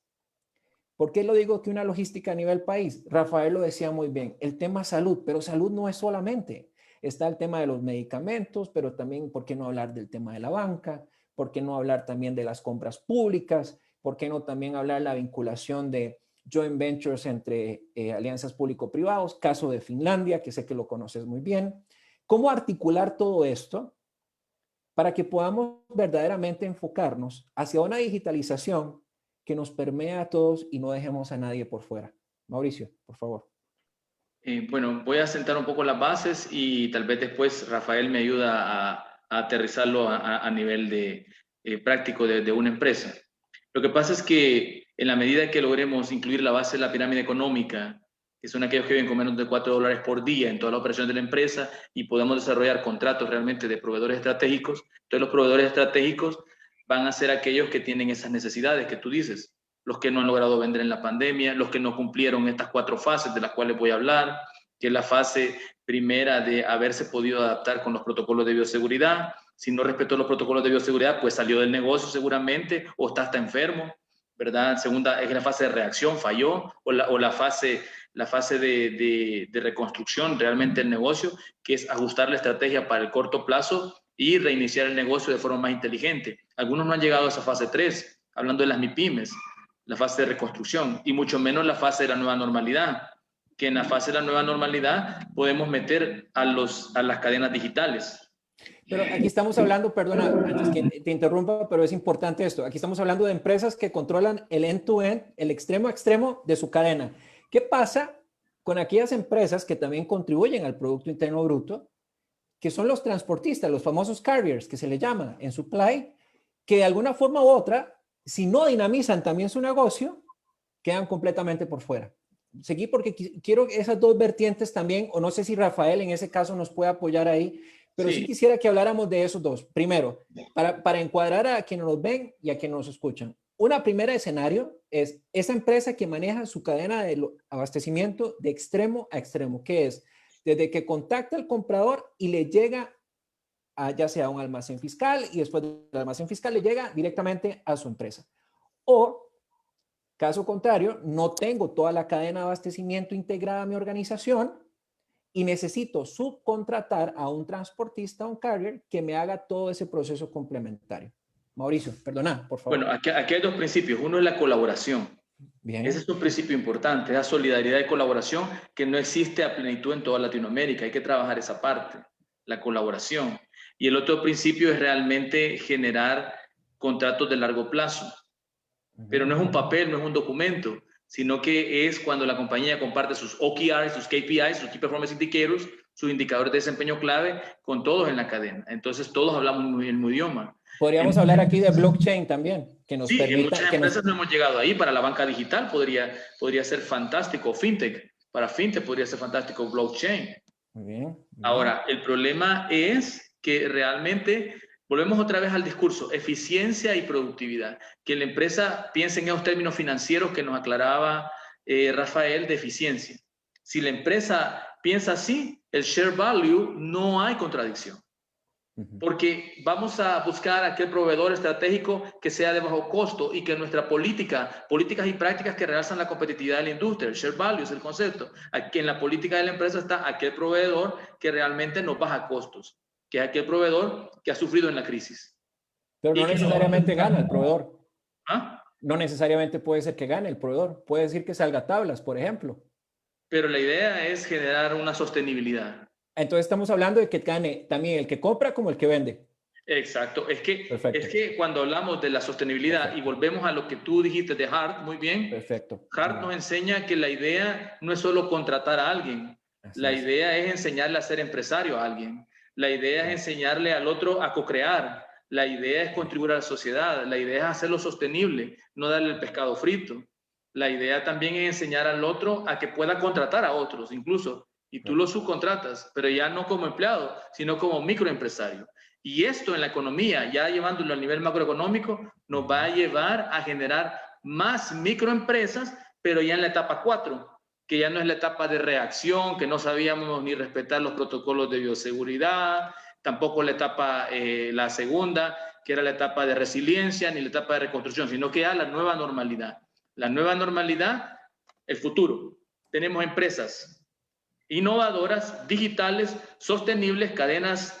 ¿Por qué lo digo que una logística a nivel país? Rafael lo decía muy bien, el tema salud, pero salud no es solamente. Está el tema de los medicamentos, pero también, ¿por qué no hablar del tema de la banca? ¿Por qué no hablar también de las compras públicas? ¿Por qué no también hablar de la vinculación de joint ventures entre alianzas público-privados? Caso de Finlandia, que sé que lo conoces muy bien. ¿Cómo articular todo esto para que podamos verdaderamente enfocarnos hacia una digitalización que nos permea a todos y no dejemos a nadie por fuera? Mauricio, por favor. Bueno, voy a sentar un poco las bases y tal vez después Rafael me ayuda a aterrizarlo a nivel práctico de una empresa. Lo que pasa es que en la medida que logremos incluir la base de la pirámide económica, que son aquellos que viven con menos de $4 por día en todas las operaciones de la empresa y podamos desarrollar contratos realmente de proveedores estratégicos, entonces los proveedores estratégicos van a ser aquellos que tienen esas necesidades que tú dices, los que no han logrado vender en la pandemia, los que no cumplieron estas 4 fases de las cuales voy a hablar, que es la fase primera de haberse podido adaptar con los protocolos de bioseguridad. Si no respetó los protocolos de bioseguridad, pues salió del negocio seguramente o está hasta enfermo, ¿verdad? Segunda es la fase de reacción, falló, o la fase la fase de reconstrucción realmente del negocio, que es ajustar la estrategia para el corto plazo y reiniciar el negocio de forma más inteligente. Algunos no han llegado a esa fase 3, hablando de las MIPYMES, la fase de reconstrucción, y mucho menos la fase de la nueva normalidad, que en la fase de la nueva normalidad podemos meter a las cadenas digitales. Pero aquí estamos hablando, perdona, antes que te interrumpa, pero es importante esto. Aquí estamos hablando de empresas que controlan el end-to-end, el extremo a extremo de su cadena. ¿Qué pasa con aquellas empresas que también contribuyen al Producto Interno Bruto, que son los transportistas, los famosos carriers, que se le llama en supply, que de alguna forma u otra, si no dinamizan también su negocio, quedan completamente por fuera? Seguí porque quiero esas dos vertientes también, o no sé si Rafael en ese caso nos puede apoyar ahí, pero sí quisiera que habláramos de esos dos. Primero, para encuadrar a quienes nos ven y a quienes nos escuchan. Una primera escenario es esa empresa que maneja su cadena de abastecimiento de extremo a extremo, que es desde que contacta al comprador y le llega a ya sea un almacén fiscal y después del almacén fiscal le llega directamente a su empresa. O, caso contrario, no tengo toda la cadena de abastecimiento integrada a mi organización y necesito subcontratar a un transportista, a un carrier, que me haga todo ese proceso complementario. Mauricio, perdona, por favor. Bueno, aquí hay dos principios. Uno es la colaboración. Bien. Ese es un principio importante, la solidaridad y colaboración que no existe a plenitud en toda Latinoamérica. Hay que trabajar esa parte, la colaboración. Y el otro principio es realmente generar contratos de largo plazo. Pero no es un papel, no es un documento, sino que es cuando la compañía comparte sus OKRs, sus KPIs, sus Key Performance Indicators, sus indicadores de desempeño clave con todos en la cadena. Entonces todos hablamos el mismo idioma. Podríamos hablar aquí de blockchain también, que nos permita... en muchas empresas no hemos llegado ahí. Para la banca digital podría ser fantástico, fintech. Para fintech podría ser fantástico blockchain. Muy bien. Ahora, el problema es que realmente... Volvemos otra vez al discurso, eficiencia y productividad. Que la empresa piense en esos términos financieros que nos aclaraba Rafael de eficiencia. Si la empresa piensa así, el share value no hay contradicción. Porque vamos a buscar aquel proveedor estratégico que sea de bajo costo y que nuestra políticas y prácticas que realzan la competitividad de la industria, el share value es el concepto. Aquí en la política de la empresa está aquel proveedor que realmente nos baja costos, que es aquel proveedor que ha sufrido en la crisis. Pero no necesariamente gana el proveedor. ¿Ah? No necesariamente puede ser que gane el proveedor. Puede decir que salga tablas, por ejemplo. Pero la idea es generar una sostenibilidad. Entonces estamos hablando de que gane también el que compra como el que vende. Exacto. Es que cuando hablamos de la sostenibilidad y volvemos a lo que tú dijiste de Hart, muy bien. Perfecto. Hart nos enseña que la idea no es solo contratar a alguien. La idea es enseñarle a ser empresario a alguien. La idea es enseñarle al otro a co-crear. La idea es contribuir a la sociedad. La idea es hacerlo sostenible, no darle el pescado frito. La idea también es enseñar al otro a que pueda contratar a otros, incluso. Y tú lo subcontratas, pero ya no como empleado, sino como microempresario. Y esto en la economía, ya llevándolo a nivel macroeconómico, nos va a llevar a generar más microempresas, pero ya en la etapa 4. Que ya no es la etapa de reacción, que no sabíamos ni respetar los protocolos de bioseguridad, tampoco la etapa, la segunda, que era la etapa de resiliencia, ni la etapa de reconstrucción, sino que ya la nueva normalidad. La nueva normalidad, el futuro. Tenemos empresas innovadoras, digitales, sostenibles, cadenas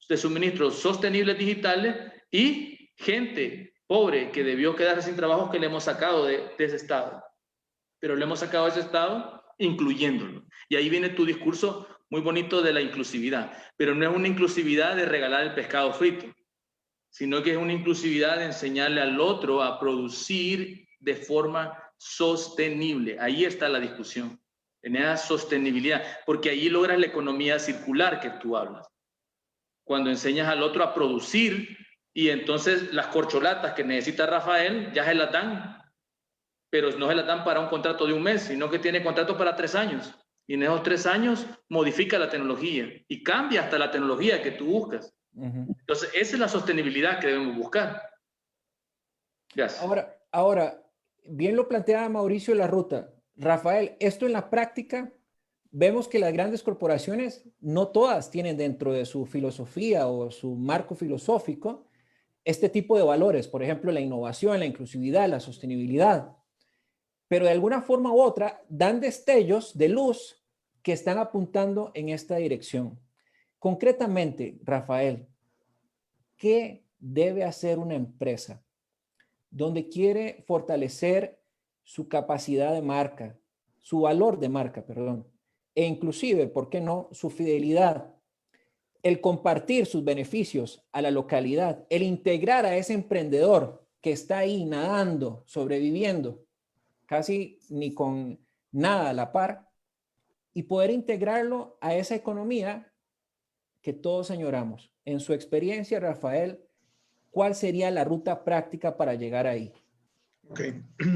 de suministros sostenibles digitales y gente pobre que debió quedarse sin trabajo que le hemos sacado de ese estado. Pero le hemos sacado ese estado incluyéndolo. Y ahí viene tu discurso muy bonito de la inclusividad, pero no es una inclusividad de regalar el pescado frito, sino que es una inclusividad de enseñarle al otro a producir de forma sostenible. Ahí está la discusión, en esa sostenibilidad, porque ahí logras la economía circular que tú hablas. Cuando enseñas al otro a producir y entonces las corcholatas que necesita Rafael ya se las dan, pero no se las dan para un contrato de un mes, sino que tiene contrato para 3 años. Y en esos 3 años modifica la tecnología y cambia hasta la tecnología que tú buscas. Entonces, esa es la sostenibilidad que debemos buscar. Gracias. Ahora, bien lo plantea Mauricio la ruta. Rafael, esto en la práctica, vemos que las grandes corporaciones, no todas tienen dentro de su filosofía o su marco filosófico este tipo de valores. Por ejemplo, la innovación, la inclusividad, la sostenibilidad. pero de alguna forma u otra dan destellos de luz que están apuntando en esta dirección. Concretamente, Rafael, ¿qué debe hacer una empresa donde quiere fortalecer su capacidad de marca, su valor de marca, perdón, e inclusive, ¿por qué no?, su fidelidad, el compartir sus beneficios a la localidad, el integrar a ese emprendedor que está ahí nadando, sobreviviendo, casi ni con nada a la par, y poder integrarlo a esa economía que todos añoramos? En su experiencia, Rafael, ¿cuál sería la ruta práctica para llegar ahí? Ok,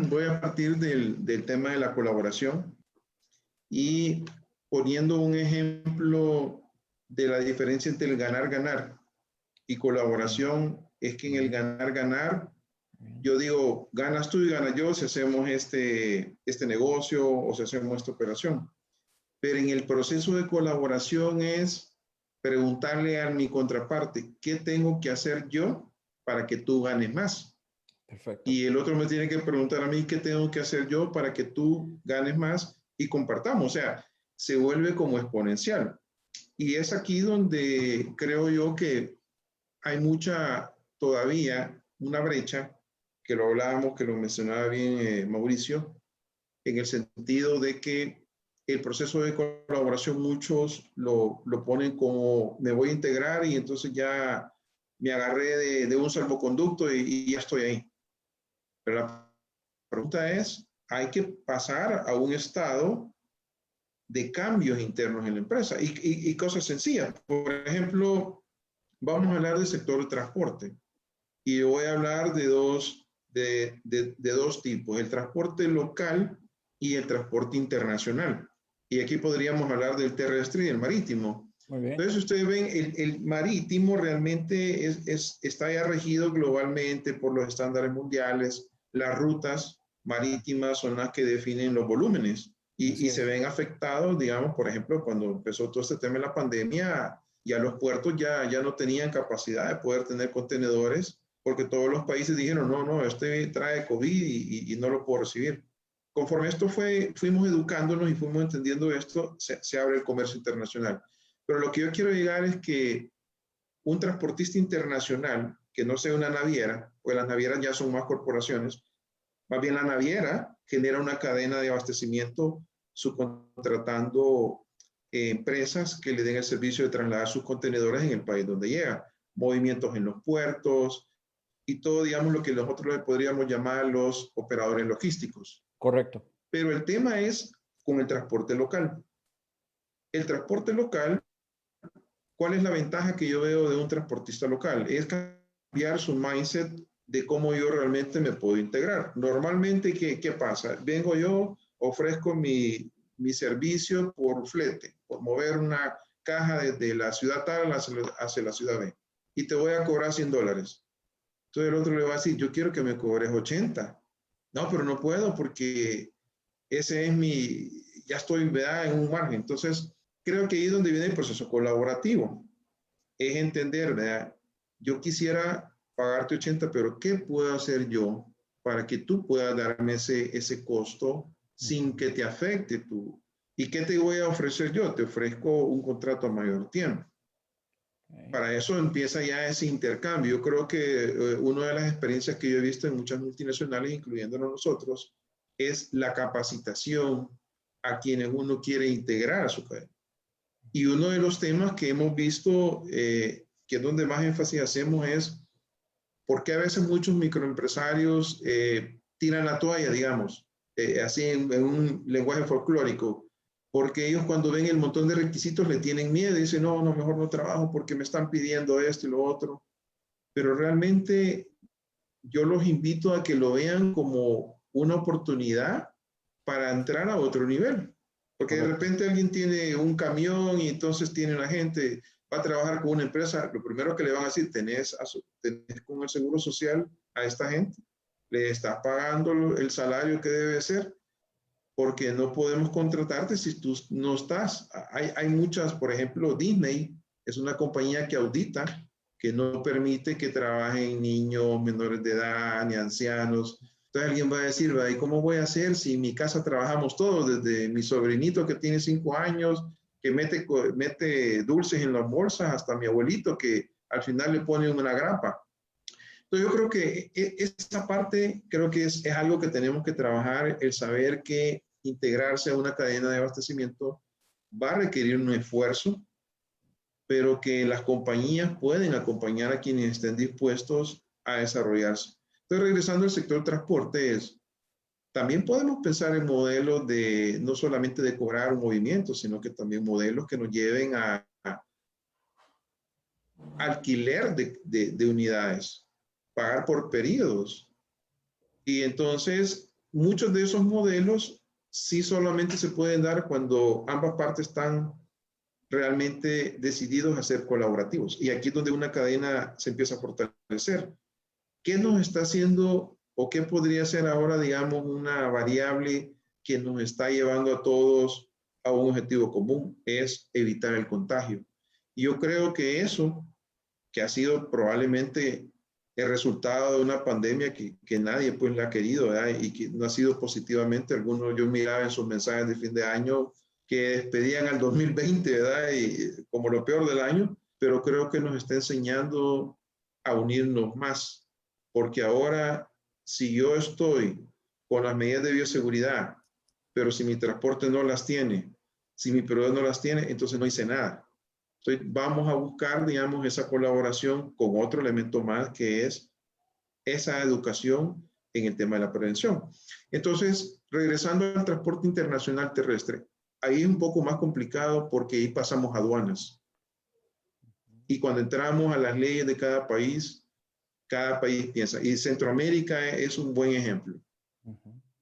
voy a partir del tema de la colaboración y poniendo un ejemplo de la diferencia entre el ganar-ganar y colaboración, es que en el ganar-ganar, yo digo, ganas tú y ganas yo si hacemos este negocio o si hacemos esta operación. Pero en el proceso de colaboración es preguntarle a mi contraparte, ¿qué tengo que hacer yo para que tú ganes más? Perfecto. Y el otro me tiene que preguntar a mí, ¿qué tengo que hacer yo para que tú ganes más y compartamos? O sea, se vuelve como exponencial. Y es aquí donde creo yo que hay todavía una brecha, que lo hablábamos, que lo mencionaba bien Mauricio, en el sentido de que el proceso de colaboración muchos lo ponen como me voy a integrar y entonces ya me agarré de un salvoconducto y ya estoy ahí. Pero la pregunta es, hay que pasar a un estado de cambios internos en la empresa y cosas sencillas. Por ejemplo, vamos a hablar del sector de transporte y voy a hablar de dos tipos, el transporte local y el transporte internacional. Y aquí podríamos hablar del terrestre y el marítimo. Muy bien. Entonces, ustedes ven, el marítimo realmente está ya regido globalmente por los estándares mundiales. Las rutas marítimas son las que definen los volúmenes y se ven afectados, digamos, por ejemplo, cuando empezó todo este tema de la pandemia, ya los puertos ya no tenían capacidad de poder tener contenedores porque todos los países dijeron, no, este trae COVID y no lo puedo recibir. Conforme esto fuimos educándonos y fuimos entendiendo esto, se abre el comercio internacional. Pero lo que yo quiero llegar es que un transportista internacional, que no sea una naviera, pues las navieras ya son más corporaciones, más bien la naviera genera una cadena de abastecimiento subcontratando empresas que le den el servicio de trasladar sus contenedores en el país donde llega, movimientos en los puertos y todo, digamos, lo que nosotros podríamos llamar los operadores logísticos. Correcto. Pero el tema es con el transporte local. El transporte local, ¿cuál es la ventaja que yo veo de un transportista local? Es cambiar su mindset de cómo yo realmente me puedo integrar. Normalmente, ¿qué pasa? Vengo yo, ofrezco mi servicio por flete, por mover una caja desde la ciudad tal hacia la ciudad B. Y te voy a cobrar $100. Entonces el otro le va a decir, yo quiero que me cobres 80. No, pero no puedo porque ese es ya estoy, ¿verdad?, en un margen. Entonces, creo que ahí es donde viene el proceso colaborativo. Es entender, ¿verdad? Yo quisiera pagarte 80, pero ¿qué puedo hacer yo para que tú puedas darme ese costo sin que te afecte tú? ¿Y qué te voy a ofrecer yo? Te ofrezco un contrato a mayor tiempo. Para eso empieza ya ese intercambio. Yo creo que una de las experiencias que yo he visto en muchas multinacionales, incluyéndonos nosotros, es la capacitación a quienes uno quiere integrar a su cadena. Y uno de los temas que hemos visto, que es donde más énfasis hacemos, es por qué a veces muchos microempresarios tiran la toalla, digamos, así en un lenguaje folclórico, porque ellos cuando ven el montón de requisitos le tienen miedo y dicen, no, mejor no trabajo porque me están pidiendo esto y lo otro. Pero realmente yo los invito a que lo vean como una oportunidad para entrar a otro nivel. Porque de repente alguien tiene un camión y entonces tiene una gente, va a trabajar con una empresa, lo primero que le van a decir, tenés con el seguro social a esta gente, le estás pagando el salario que debe ser, porque no podemos contratarte si tú no estás. Hay muchas, por ejemplo, Disney es una compañía que audita, que no permite que trabajen niños menores de edad ni ancianos. Entonces alguien va a decir, ¿y cómo voy a hacer si en mi casa trabajamos todos? Desde mi sobrinito que tiene 5 años, que mete dulces en las bolsas, hasta mi abuelito que al final le pone una grapa. Entonces yo creo que esa parte creo que es algo que tenemos que trabajar, el saber que integrarse a una cadena de abastecimiento va a requerir un esfuerzo, pero que las compañías pueden acompañar a quienes estén dispuestos a desarrollarse. Entonces, regresando al sector transporte, también podemos pensar en modelos de no solamente de cobrar un movimiento, sino que también modelos que nos lleven a alquiler de unidades, pagar por periodos. Y entonces, muchos de esos modelos sí solamente se pueden dar cuando ambas partes están realmente decididos a ser colaborativos. Y aquí es donde una cadena se empieza a fortalecer. ¿Qué nos está haciendo o qué podría ser ahora, digamos, una variable que nos está llevando a todos a un objetivo común? Es evitar el contagio. Y yo creo que eso, que ha sido probablemente el resultado de una pandemia que nadie pues la ha querido, ¿verdad? Y que no ha sido positivamente. Algunos yo miraba en sus mensajes de fin de año que despedían al 2020, ¿verdad? Y como lo peor del año, pero creo que nos está enseñando a unirnos más, porque ahora si yo estoy con las medidas de bioseguridad, pero si mi transporte no las tiene, si mi proveedor no las tiene, entonces no hice nada. Entonces vamos a buscar, digamos, esa colaboración con otro elemento más que es esa educación en el tema de la prevención. Entonces, regresando al transporte internacional terrestre, ahí es un poco más complicado porque ahí pasamos aduanas. Y cuando entramos a las leyes de cada país piensa. Y Centroamérica es un buen ejemplo.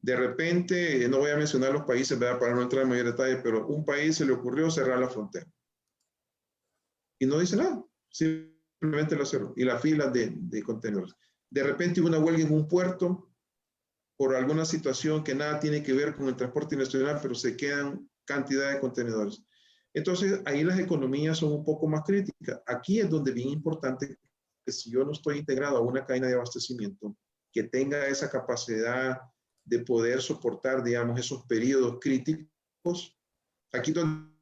De repente, no voy a mencionar los países, ¿verdad? Para no entrar en mayor detalle, pero un país se le ocurrió cerrar la frontera. Y no dice nada, simplemente lo cerró. Y las filas de contenedores. De repente hubo una huelga en un puerto por alguna situación que nada tiene que ver con el transporte nacional, pero se quedan cantidad de contenedores. Entonces, ahí las economías son un poco más críticas. Aquí es donde es bien importante que si yo no estoy integrado a una cadena de abastecimiento, que tenga esa capacidad de poder soportar, digamos, esos periodos críticos. Aquí donde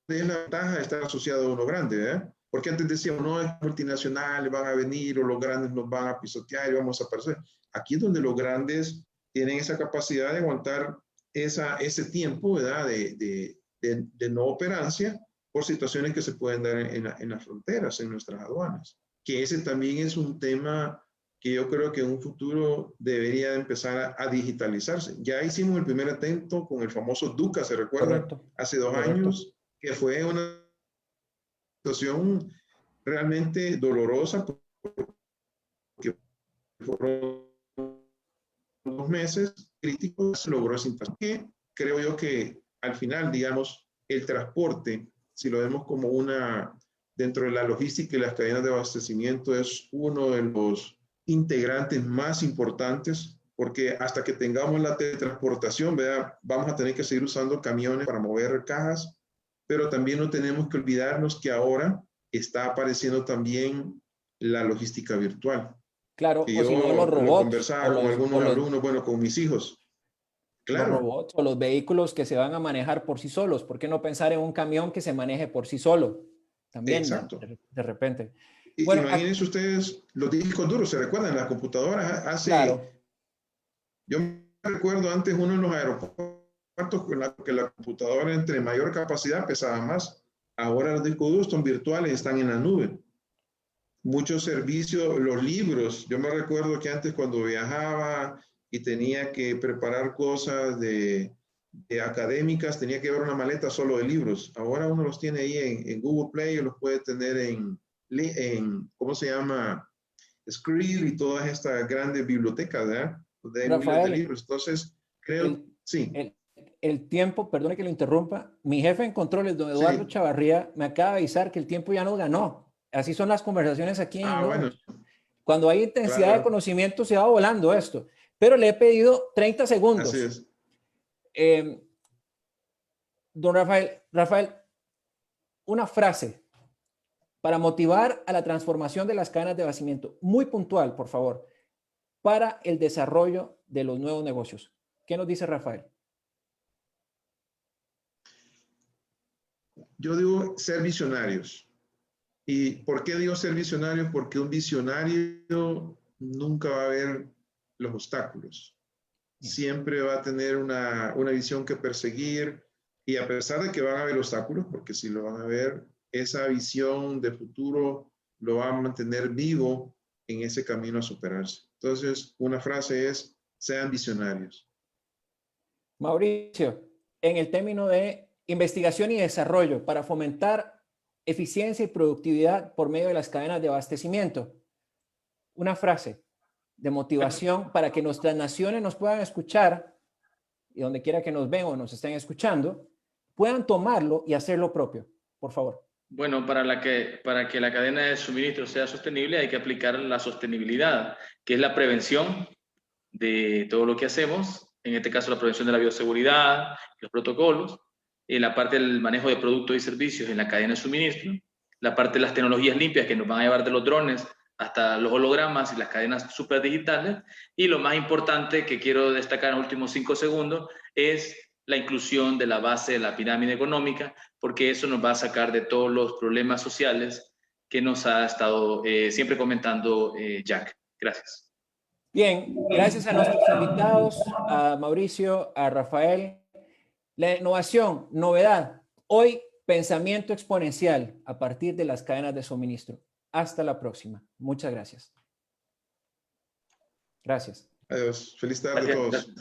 es la ventaja de estar asociado a uno grande, ¿verdad? Porque antes decíamos, no, es multinacional, van a venir o los grandes nos van a pisotear y vamos a aparecer. Aquí es donde los grandes tienen esa capacidad de aguantar ese tiempo, ¿verdad? De no operancia por situaciones que se pueden dar en las fronteras, en nuestras aduanas. Que ese también es un tema que yo creo que en un futuro debería empezar a digitalizarse. Ya hicimos el primer intento con el famoso DUCA, ¿se recuerda? Correcto. Hace 2 años, que fue una situación realmente dolorosa porque fueron 2 meses críticos, se logró ese impacto. Creo yo que al final, digamos, el transporte, si lo vemos como dentro de la logística y las cadenas de abastecimiento, es uno de los integrantes más importantes, porque hasta que tengamos la teletransportación, ¿verdad? Vamos a tener que seguir usando camiones para mover cajas, pero también no tenemos que olvidarnos que ahora está apareciendo también la logística virtual. Claro, Que o si no, los yo lo robots conversaba con algunos alumnos, bueno, con mis hijos. los Claro, robots o los vehículos que se van a manejar por sí solos. ¿Por qué no pensar en un camión que se maneje por sí solo? También, exacto. de repente. Bueno, Imagínense ustedes los discos duros, ¿se recuerdan? Las computadoras claro, yo me recuerdo antes uno en los aeropuertos que la computadora entre mayor capacidad pesaba más. Ahora los discos duros son virtuales, están en la nube. Muchos servicios, los libros, yo me recuerdo que antes cuando viajaba y tenía que preparar cosas de académicas, tenía que llevar una maleta solo de libros. Ahora uno los tiene ahí en Google Play, o los puede tener ¿cómo se llama? Scribd y todas estas grandes bibliotecas, ¿verdad? Donde hay miles de Rafael, libros. Entonces, creo, el, sí, el tiempo, perdone que lo interrumpa, mi jefe en controles, don Eduardo sí. Chavarría, me acaba de avisar que el tiempo ya nos ganó. Así son las conversaciones aquí en Ah, bueno, Innova. Cuando hay intensidad de claro, conocimiento se va volando esto. Pero le he pedido 30 así segundos. es. Don Rafael, una frase para motivar a la transformación de las cadenas de abastecimiento. Muy puntual, por favor. para el desarrollo de los nuevos negocios. ¿Qué nos dice Rafael? Yo digo ser visionarios. ¿Y por qué digo ser visionarios? Porque un visionario nunca va a ver los obstáculos. Siempre va a tener una visión que perseguir, y a pesar de que van a haber obstáculos, porque si lo van a ver, esa visión de futuro lo va a mantener vivo en ese camino a superarse. Entonces, una frase es, sean visionarios. Mauricio, en el término de investigación y desarrollo para fomentar eficiencia y productividad por medio de las cadenas de abastecimiento, una frase de motivación para que nuestras naciones nos puedan escuchar y donde quiera que nos ven o nos estén escuchando, puedan tomarlo y hacer lo propio. Por favor. Bueno, para que la cadena de suministro sea sostenible hay que aplicar la sostenibilidad, que es la prevención de todo lo que hacemos, en este caso la prevención de la bioseguridad, los protocolos, la parte del manejo de productos y servicios en la cadena de suministro, la parte de las tecnologías limpias que nos van a llevar de los drones hasta los hologramas y las cadenas superdigitales, y lo más importante que quiero destacar en los últimos 5 segundos es la inclusión de la base de la pirámide económica, porque eso nos va a sacar de todos los problemas sociales que nos ha estado siempre comentando Jack. Gracias. Bien, gracias a nuestros invitados, a Mauricio, a Rafael. La innovación, novedad, hoy pensamiento exponencial a partir de las cadenas de suministro. Hasta la próxima. Muchas gracias. Gracias. Adiós. Feliz tarde a todos. Gracias.